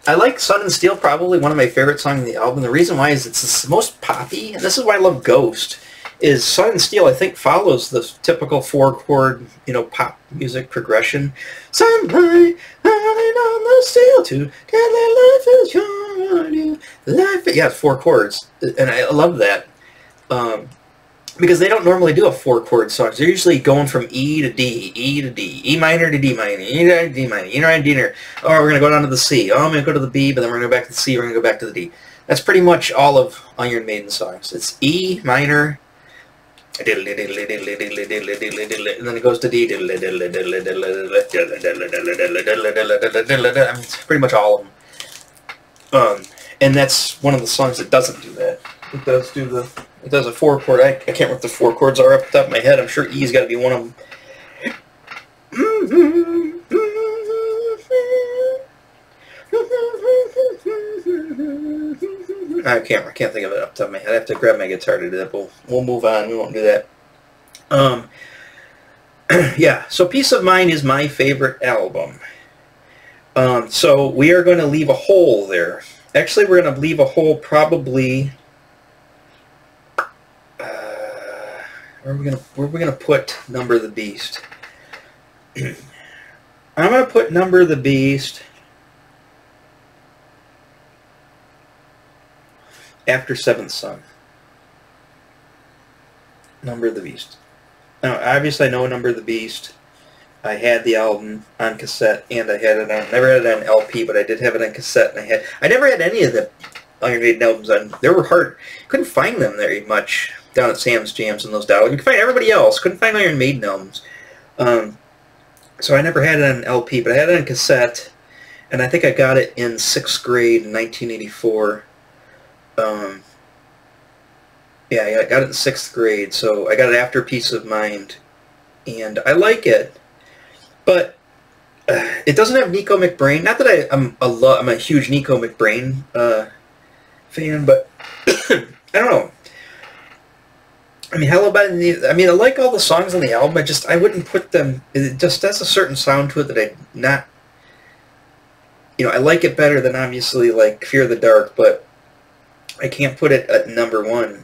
I like Sun and Steel, probably one of my favorite songs in the album. The reason why is it's the most poppy, and this is why I love Ghost. Is Sun and Steel, I think, follows the typical 4-chord, you know, pop music progression. Sunlight, hanging on the steel to deadly life is young. Life, yeah, it's 4 chords, and I love that. Because they don't normally do a 4-chord song. They're usually going from E to D, E to D, E minor to D minor, E to D minor, E to D minor. Oh, we're going to go down to the C. Oh, I'm going to go to the B, but then we're going to go back to the C, we're going to go back to the D. That's pretty much all of Iron Maiden songs. It's E minor, and then it goes to D. I mean, it's pretty much all of them. And that's one of the songs that doesn't do that. It does do the. It does a 4-chord. I can't remember what the 4 chords are off the top of my head. I'm sure E's got to be one of them. I can't think of it off the top of my head. I have to grab my guitar to do that, but we'll move on. We won't do that. Yeah, so Peace of Mind is my favorite album. So we are going to leave a hole there. Actually, we're going to leave a hole probably... where are we gonna put Number of the Beast? I'm going to put Number of the Beast after Seventh Son. Number of the Beast. Now, obviously I know Number of the Beast. I had the album on cassette, and I had it on, never had it on LP, but I did have it on cassette, and I never had any of the Iron Maiden albums on. They were hard. Couldn't find them very much down at Sam's Jams and those dollars. You could find everybody else. Couldn't find Iron Maiden albums. So I never had it on LP, but I had it on cassette, and I think I got it in 6th grade in 1984. Yeah, I got it in 6th grade, so I got it after Peace of Mind, and I like it, but it doesn't have Nico McBrain. Not that I'm a huge Nico McBrain fan, but I don't know. I mean, Hello by the... I mean, I like all the songs on the album. I wouldn't put them... It just has a certain sound to it that I not... You know, I like it better than, obviously, like, Fear the Dark, but I can't put it at number 1,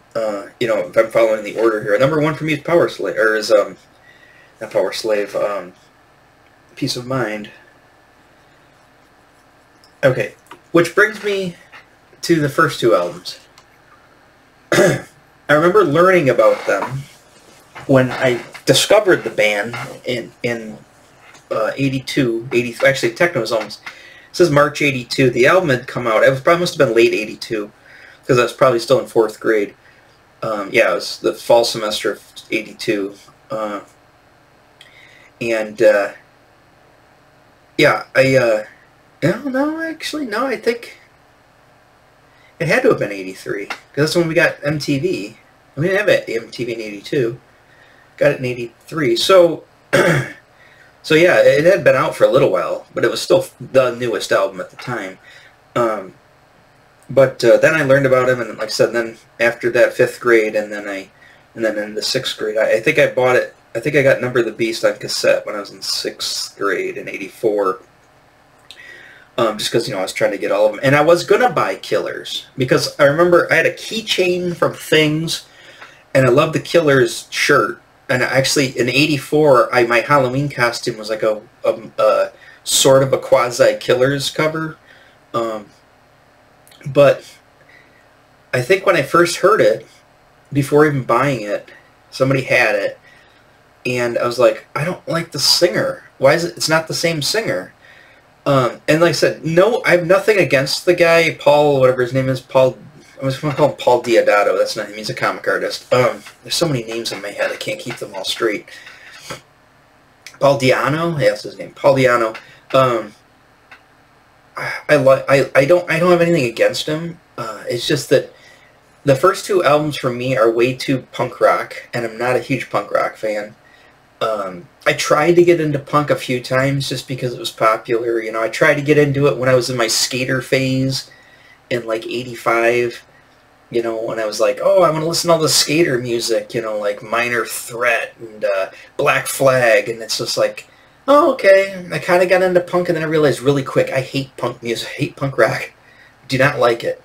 you know, if I'm following the order here. Number 1 for me is Power Slave, or is, not Power Slave, Peace of Mind. Okay, which brings me to the first 2 albums. I remember learning about them when I discovered the band in 82, actually techno was almost, it says March 82. The album had come out, it probably must have been late 82, because I was probably still in 4th grade. Yeah, it was the fall semester of 82. Yeah, no, I think it had to have been 83, because that's when we got MTV. We didn't have MTV in 82. Got it in 83. So, so yeah, it had been out for a little while, but it was still the newest album at the time. But then I learned about him, and like I said, then after that 5th grade, and then in the 6th grade, I think I bought it. I think I got Number of the Beast on cassette when I was in 6th grade in 84. Just because, you know, I was trying to get all of them. And I was going to buy Killers, because I remember I had a keychain from Things, and I loved the Killers shirt. And actually, in 84, my Halloween costume was like a sort of a quasi-Killers cover. But I think when I first heard it, before even buying it, somebody had it, and I was like, I don't like the singer. Why is it? It's not the same singer. And like I said, no, I have nothing against the guy, Paul, whatever his name is, Paul. I was going to call him Paul Diodato. That's not him. He's a comic artist. There's so many names in my head. I can't keep them all straight. Paul Diano. Yeah, that's his name. Paul Diano. I don't have anything against him. It's just that the first 2 albums for me are way too punk rock, and I'm not a huge punk rock fan. I tried to get into punk a few times just because it was popular. You know, I tried to get into it when I was in my skater phase in like 85. You know, when I was like, oh, I want to listen to all the skater music, you know, like Minor Threat and Black Flag, and it's just like, oh, okay. I kind of got into punk, and then I realized really quick, I hate punk music, I hate punk rock. Do not like it.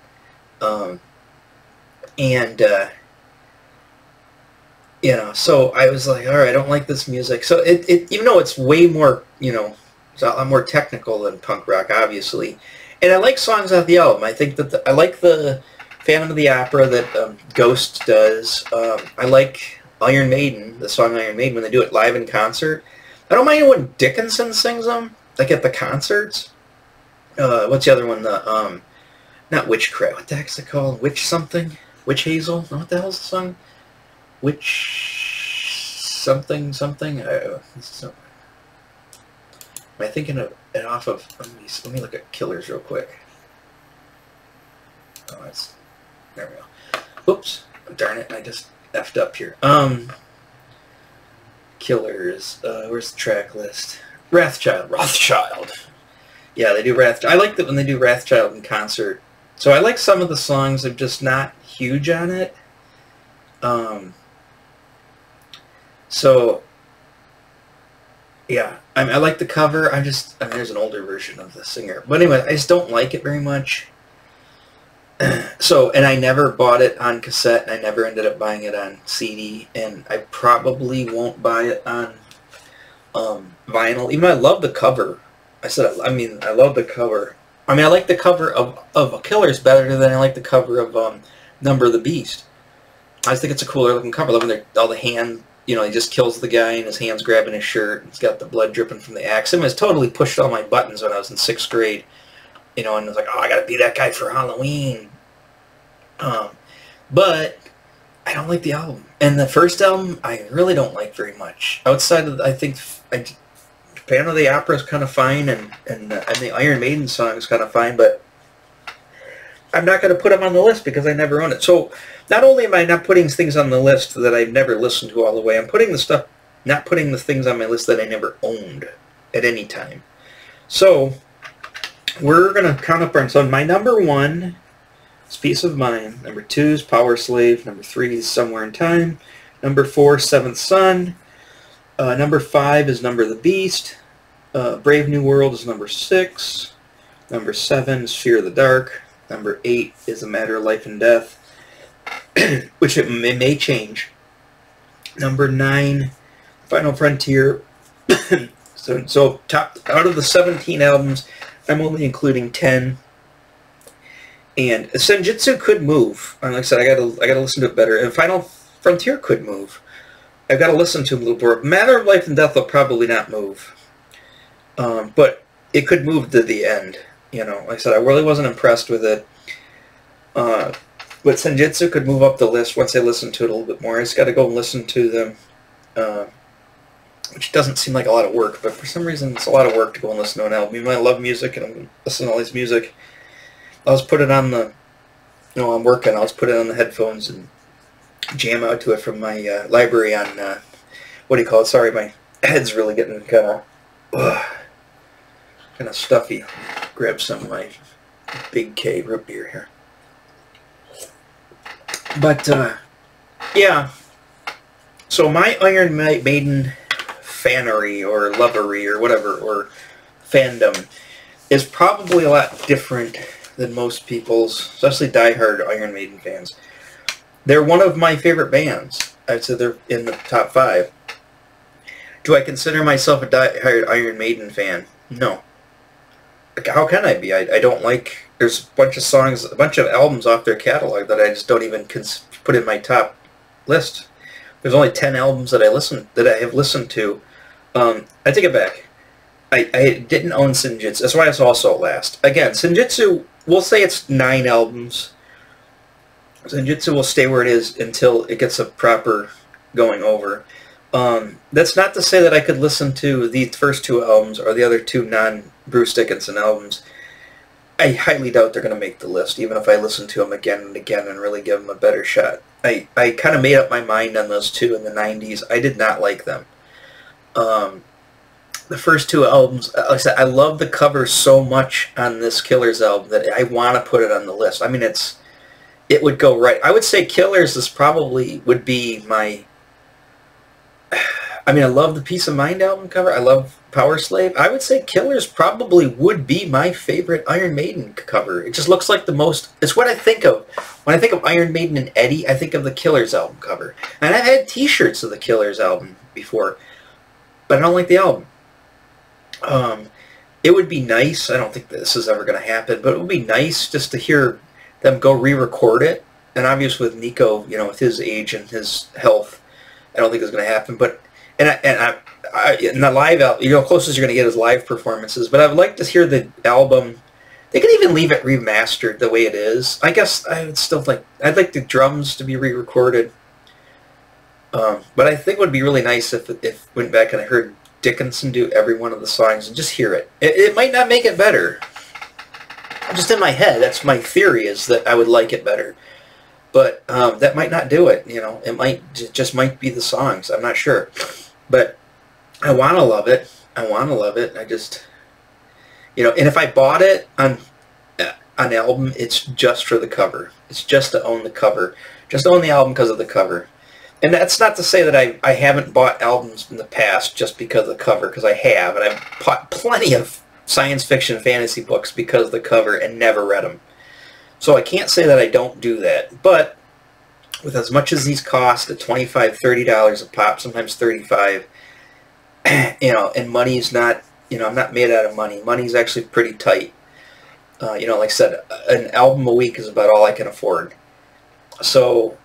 You know, so I was like, all right, I don't like this music. So it even though it's way more, you know, it's a lot more technical than punk rock, obviously. And I like songs off the album. I think that I like the Phantom of the Opera that Ghost does. I like Iron Maiden, the song Iron Maiden, when they do it live in concert. I don't mind when Dickinson sings them, like at the concerts. What's the other one? The not Witchcraft. What the heck's it called? Witch something? Witch Hazel? What the hell's the song? Witch... something something. Am I thinking of it off of? Let me look at Killers real quick. Oh, there we go. Oops, darn it! I just effed up here. Killers. Where's the track list? Rothschild. Yeah, they do Wrath. I like that when they do Wrathchild in concert. So I like some of the songs. I'm just not huge on it. So yeah, I like the cover. I mean, there's an older version of the singer, but anyway, I just don't like it very much. So, and I never bought it on cassette, and I never ended up buying it on CD, and I probably won't buy it on vinyl. Even though I love the cover. I mean, I love the cover. I mean, I like the cover of Killers better than I like the cover of Number of the Beast. I just think it's a cooler looking cover. Look at all the hand, you know, he just kills the guy and his hand's grabbing his shirt. He's got the blood dripping from the axe. I mean, it's totally pushed all my buttons when I was in 6th grade. You know, and I was like, oh, I gotta be that guy for Halloween. But I don't like the album. And the first album, I really don't like very much. Outside of, I think, Phantom of the Opera is kind of fine, and the Iron Maiden song is kind of fine, but I'm not going to put them on the list because I never own it. So not only am I not putting things on the list that I've never listened to all the way, I'm not putting the things on my list that I never owned at any time. So we're going to count up our... So my number 1 is Peace of Mind. Number 2 is Power Slave. Number 3 is Somewhere in Time. Number 4, Seventh Son. Number 5 is Number of the Beast. Brave New World is number 6. Number 7 is Fear of the Dark. Number 8 is A Matter of Life and Death, which it may change. Number 9, Final Frontier. so top out of the 17 albums, I'm only including 10. And Senjutsu could move. Like I said, I gotta listen to it better. And Final Frontier could move. I've got to listen to him a little more. Matter of Life and Death will probably not move. But it could move to the end. You know, like I said, I really wasn't impressed with it. But Senjutsu could move up the list once I listen to it a little bit more. I just got to go and listen to them. Which doesn't seem like a lot of work, but for some reason it's a lot of work to go and listen to an album. Even though I love music and I'm listening to all this music, I'll just put it on the... You know, I'm working, I'll just put it on the headphones and jam out to it from my library on, what do you call it? Sorry, my head's really getting kind of stuffy. Grab some of my Big K root beer here. But, yeah. So my Iron Maiden fanery or lovery or whatever, or fandom, is probably a lot different than most people's, especially diehard Iron Maiden fans. They're one of my favorite bands. I'd say they're in the top 5. Do I consider myself a diehard Iron Maiden fan? No. Like, how can I be? I don't like... There's a bunch of songs, a bunch of albums off their catalog that I just don't even put in my top list. There's only 10 albums that I have listened to. I take it back. I didn't own Senjutsu. That's why it's also last. Again, Senjutsu, we'll say it's 9 albums. Senjutsu will stay where it is until it gets a proper going over. That's not to say that I could listen to the first 2 albums or the other 2 non-Bruce Dickinson albums. I highly doubt they're going to make the list, even if I listen to them again and again and really give them a better shot. I kind of made up my mind on those 2 in the 90s. I did not like them. The first 2 albums, like I said, I love the cover so much on this Killers album that I want to put it on the list. I mean, it would go right. I would say Killers would be my... I mean, I love the Peace of Mind album cover. I love Power Slave. I would say Killers probably would be my favorite Iron Maiden cover. It just looks like the most... It's what I think of. When I think of Iron Maiden and Eddie, I think of the Killers album cover. And I've had t-shirts of the Killers album before, but I don't like the album. It would be nice. I don't think this is ever going to happen, but it would be nice just to hear them go re-record it. And obviously with Nico, you know, with his age and his health, I don't think it's going to happen. But in the live album, you know, closest you're going to get is live performances. But I would like to hear the album. They could even leave it remastered the way it is. I guess I would still like. I'd like the drums to be re-recorded. But I think it would be really nice if went back and I heard Dickinson do every one of the songs and just hear it. It might not make it better. Just in my head, that's my theory, is that I would like it better. But that might not do it. You know, it just might be the songs. I'm not sure. But I want to love it. I want to love it. I just, you know, and if I bought it on an album, it's just for the cover. It's just to own the cover. Just to own the album because of the cover. And that's not to say that I haven't bought albums in the past just because of the cover, because I have. And I've bought plenty of science fiction fantasy books because of the cover and never read them. So I can't say that I don't do that. But with as much as these cost at $25, $30 a pop, sometimes $35, you know, and money's not, you know, I'm not made out of money. Money's actually pretty tight. You know, like I said, an album a week is about all I can afford. So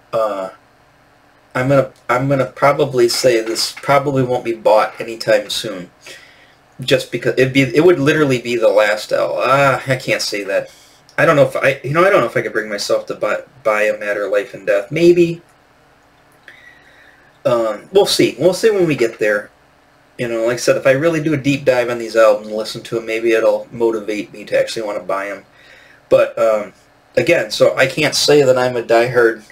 I'm gonna probably say this probably won't be bought anytime soon, just because it would literally be the last album. I can't say that. I don't know if I don't know if I could bring myself to buy A Matter of Life and Death. Maybe. We'll see. We'll see when we get there. You know, like I said, if I really do a deep dive on these albums and listen to them, maybe it'll motivate me to actually want to buy them. But again, so I can't say that I'm a diehard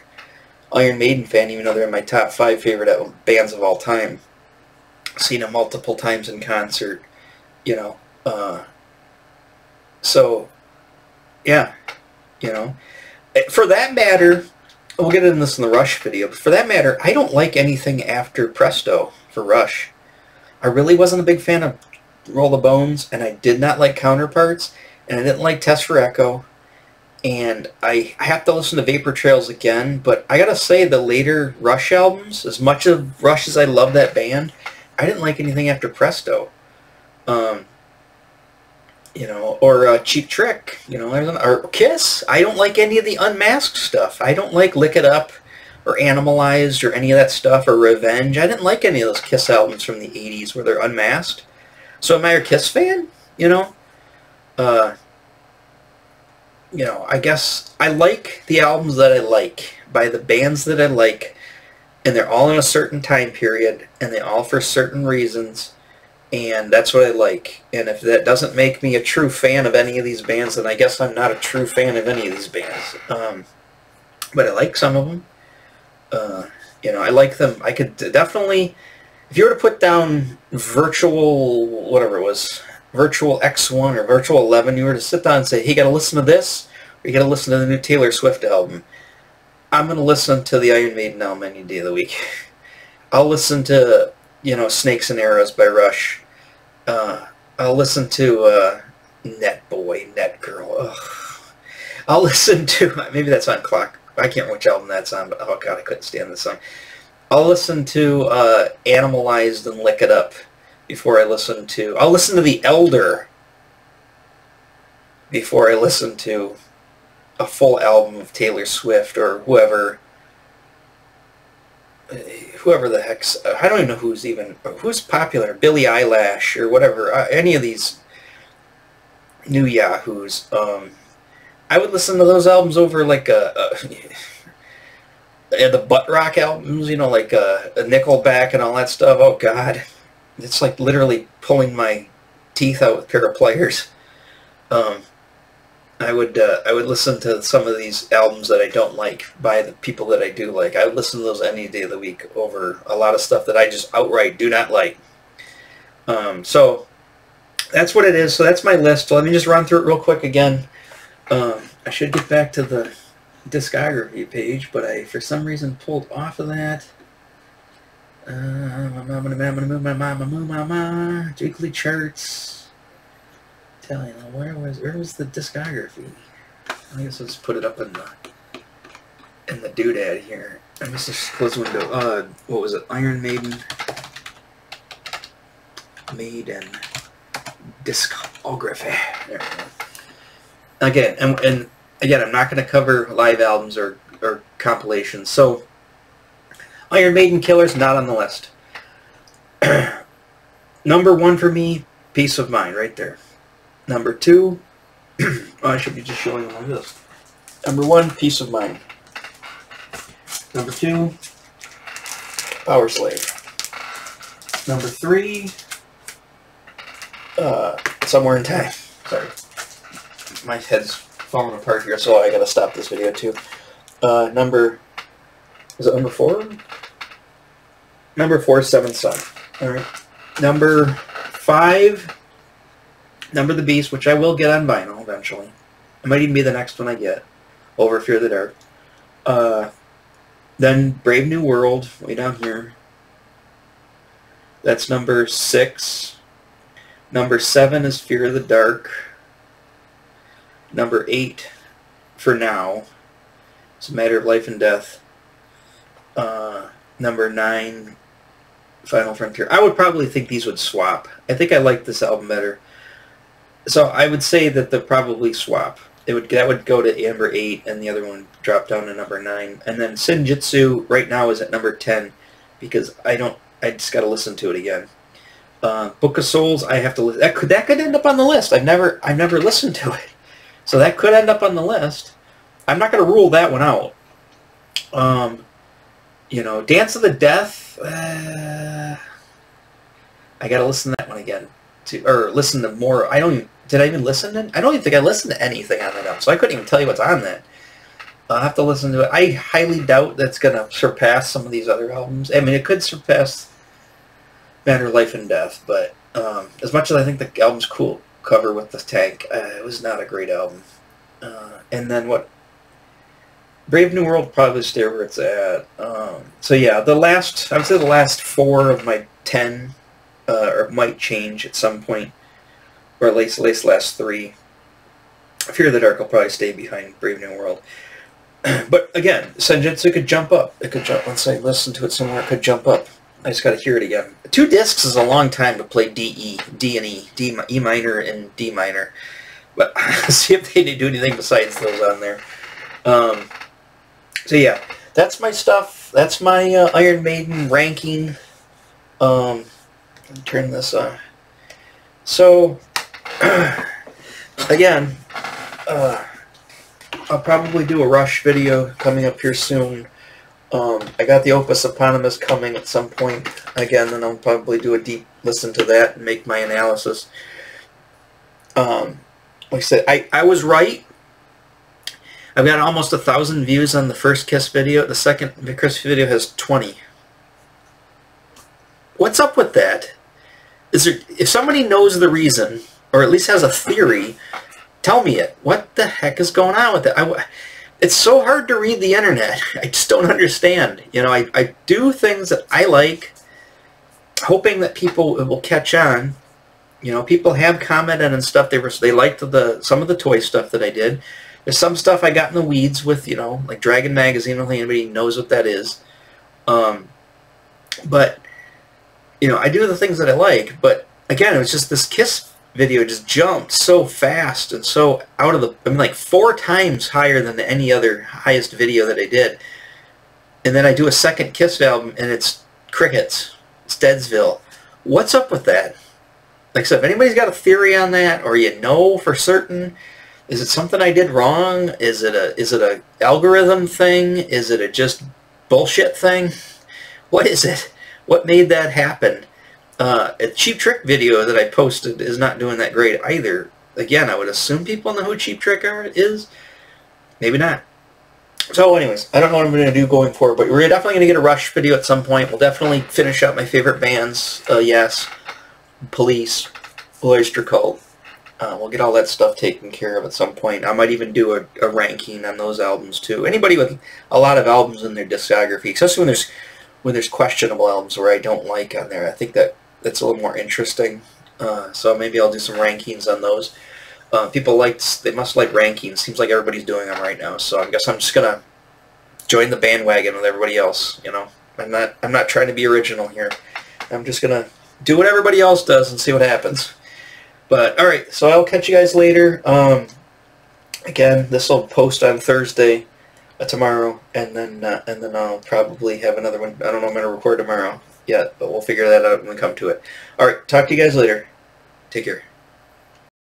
Iron Maiden fan, even though they're my top 5 favorite bands of all time. I've seen them multiple times in concert, you know. So, yeah, you know. For that matter, we'll get into this in the Rush video, but for that matter, I don't like anything after Presto for Rush. I really wasn't a big fan of Roll the Bones, and I did not like Counterparts, and I didn't like Test for Echo. And I have to listen to Vapor Trails again, but I gotta say the later Rush albums, as much of Rush as I love that band, I didn't like anything after Presto. You know, or Cheap Trick, you know, or Kiss. I don't like any of the Unmasked stuff. I don't like Lick It Up or Animalized or any of that stuff, or Revenge. I didn't like any of those Kiss albums from the 80s where they're unmasked. So am I a Kiss fan? You know? You know, I guess I like the albums that I like by the bands that I like, and they're all in a certain time period, and they all for certain reasons, and that's what I like. And if that doesn't make me a true fan of any of these bands, then I guess I'm not a true fan of any of these bands. But I like some of them. You know, I like them. I could definitely, if you were to put down Virtual, whatever it was, Virtual X1 or Virtual 11, you were to sit down and say, hey, you got to listen to this, or you got to listen to the new Taylor Swift album. I'm going to listen to the Iron Maiden album any day of the week. I'll listen to, you know, Snakes and Arrows by Rush. I'll listen to Net Boy, Net Girl. Ugh. I'll listen to, maybe that's on Clock. I can't remember which album that's on, but oh god, I couldn't stand this song. I'll listen to Animalized and Lick It Up before I listen to... I'll listen to The Elder before I listen to a full album of Taylor Swift or whoever the heck's... I don't even know who's popular. Billie Eilish or whatever. Any of these new yahoos. I would listen to those albums over like the butt rock albums, you know, like a Nickelback and all that stuff. Oh god, it's like literally pulling my teeth out with a pair of pliers. I would listen to some of these albums that I don't like by the people that I do like. I would listen to those any day of the week over a lot of stuff that I just outright do not like. So that's what it is. So that's my list. So let me just run through it real quick again. I should get back to the discography page, but I, for some reason, pulled off of that. I'm gonna move my Jiggly charts. Tell you, where was the discography? I guess I'll just put it up in the doodad here. I guess just close the window. What was it? Iron Maiden. Discography. There we go. Again, and again, I'm not going to cover live albums or compilations. So, Iron Maiden Killer's not on the list. Number 1 for me, Peace of Mind, right there. Number 2, I should be just showing them like this. Number 1, Peace of Mind. Number 2, Power Slave. Number 3, Somewhere in Time. Sorry. My head's falling apart here, so I gotta stop this video too. Is it number 4? Number 4, Seventh Son. Alright. Number 5, Number the Beast, which I will get on vinyl eventually. It might even be the next one I get. Over Fear the Dark. Then Brave New World, way down here. That's number 6. Number 7 is Fear the Dark. Number 8, For Now. It's a Matter of Life and Death. Number 9, Final Frontier. I would probably think these would swap. I think I like this album better. So I would say that they'll probably swap. That would go to number 8, and the other one drop down to number 9. And then Senjutsu right now is at number 10 because I just got to listen to it again. Book of Souls, I have to listen. That could end up on the list. I've never listened to it, so that could end up on the list. I'm not going to rule that one out. You know, Dance of the Death. I got to listen to that one again, or listen to more. Did I even listen to it? I don't even think I listened to anything on that album, so I couldn't even tell you what's on that. I'll have to listen to it. I highly doubt that's going to surpass some of these other albums. I mean, it could surpass Matter of Life and Death, but as much as I think the album's cool, cover with the tank, it was not a great album. And then what? Brave New World probably stay where it's at. So yeah, I would say the last 4 of my 10 or might change at some point, or at least last 3. Fear the Dark will probably stay behind Brave New World. But again, Senjutsu could jump up. It could jump. Once I listen to it somewhere, it could jump up. I just got to hear it again. 2 discs is a long time to play D and E, E minor and D minor. But see if they do anything besides those on there. So yeah, that's my stuff. That's my Iron Maiden ranking. Let me turn this on. So again, I'll probably do a Rush video coming up here soon. I got the Opus Eponymous coming at some point again, and I'll probably do a deep listen to that and make my analysis. Like I said, I was right. I've got almost 1,000 views on the first Kiss video. The second Kiss video has 20. What's up with that? If somebody knows the reason, or at least has a theory, tell me it. What the heck is going on with it? It's so hard to read the internet. I just don't understand. You know, I do things that I like, hoping that people will catch on. You know, people have commented and stuff. They liked some of the toy stuff that I did. There's some stuff I got in the weeds with, you know, like Dragon Magazine. I don't think anybody knows what that is. But, you know, I do the things that I like. But, again, it was just this Kiss video just jumped so fast and so out of the... I mean, like 4 times higher than any other highest video that I did. And then I do a second Kiss album, and it's crickets. It's Deadsville. What's up with that? Like I said, if anybody's got a theory on that, or you know for certain... Is it something I did wrong? Is it a algorithm thing? Is it a just bullshit thing? What is it? What made that happen? A Cheap Trick video that I posted is not doing that great either. Again, I would assume people know who Cheap Trick is. Maybe not. So anyways, I don't know what I'm going to do going forward, but we're definitely going to get a Rush video at some point. We'll definitely finish up my favorite bands. Yes, Police, Oyster Cult. We'll get all that stuff taken care of at some point. I might even do a ranking on those albums too. Anybody with a lot of albums in their discography, especially when there's questionable albums where I don't like on there, I think that's a little more interesting. So maybe I'll do some rankings on those. They must like rankings. Seems like everybody's doing them right now. So I guess I'm just gonna join the bandwagon with everybody else. You know, I'm not trying to be original here. I'm just gonna do what everybody else does and see what happens. But, alright, so I'll catch you guys later. Again, this will post on Thursday, tomorrow, and then I'll probably have another one. I don't know if I'm going to record tomorrow yet, but we'll figure that out when we come to it. Alright, talk to you guys later. Take care.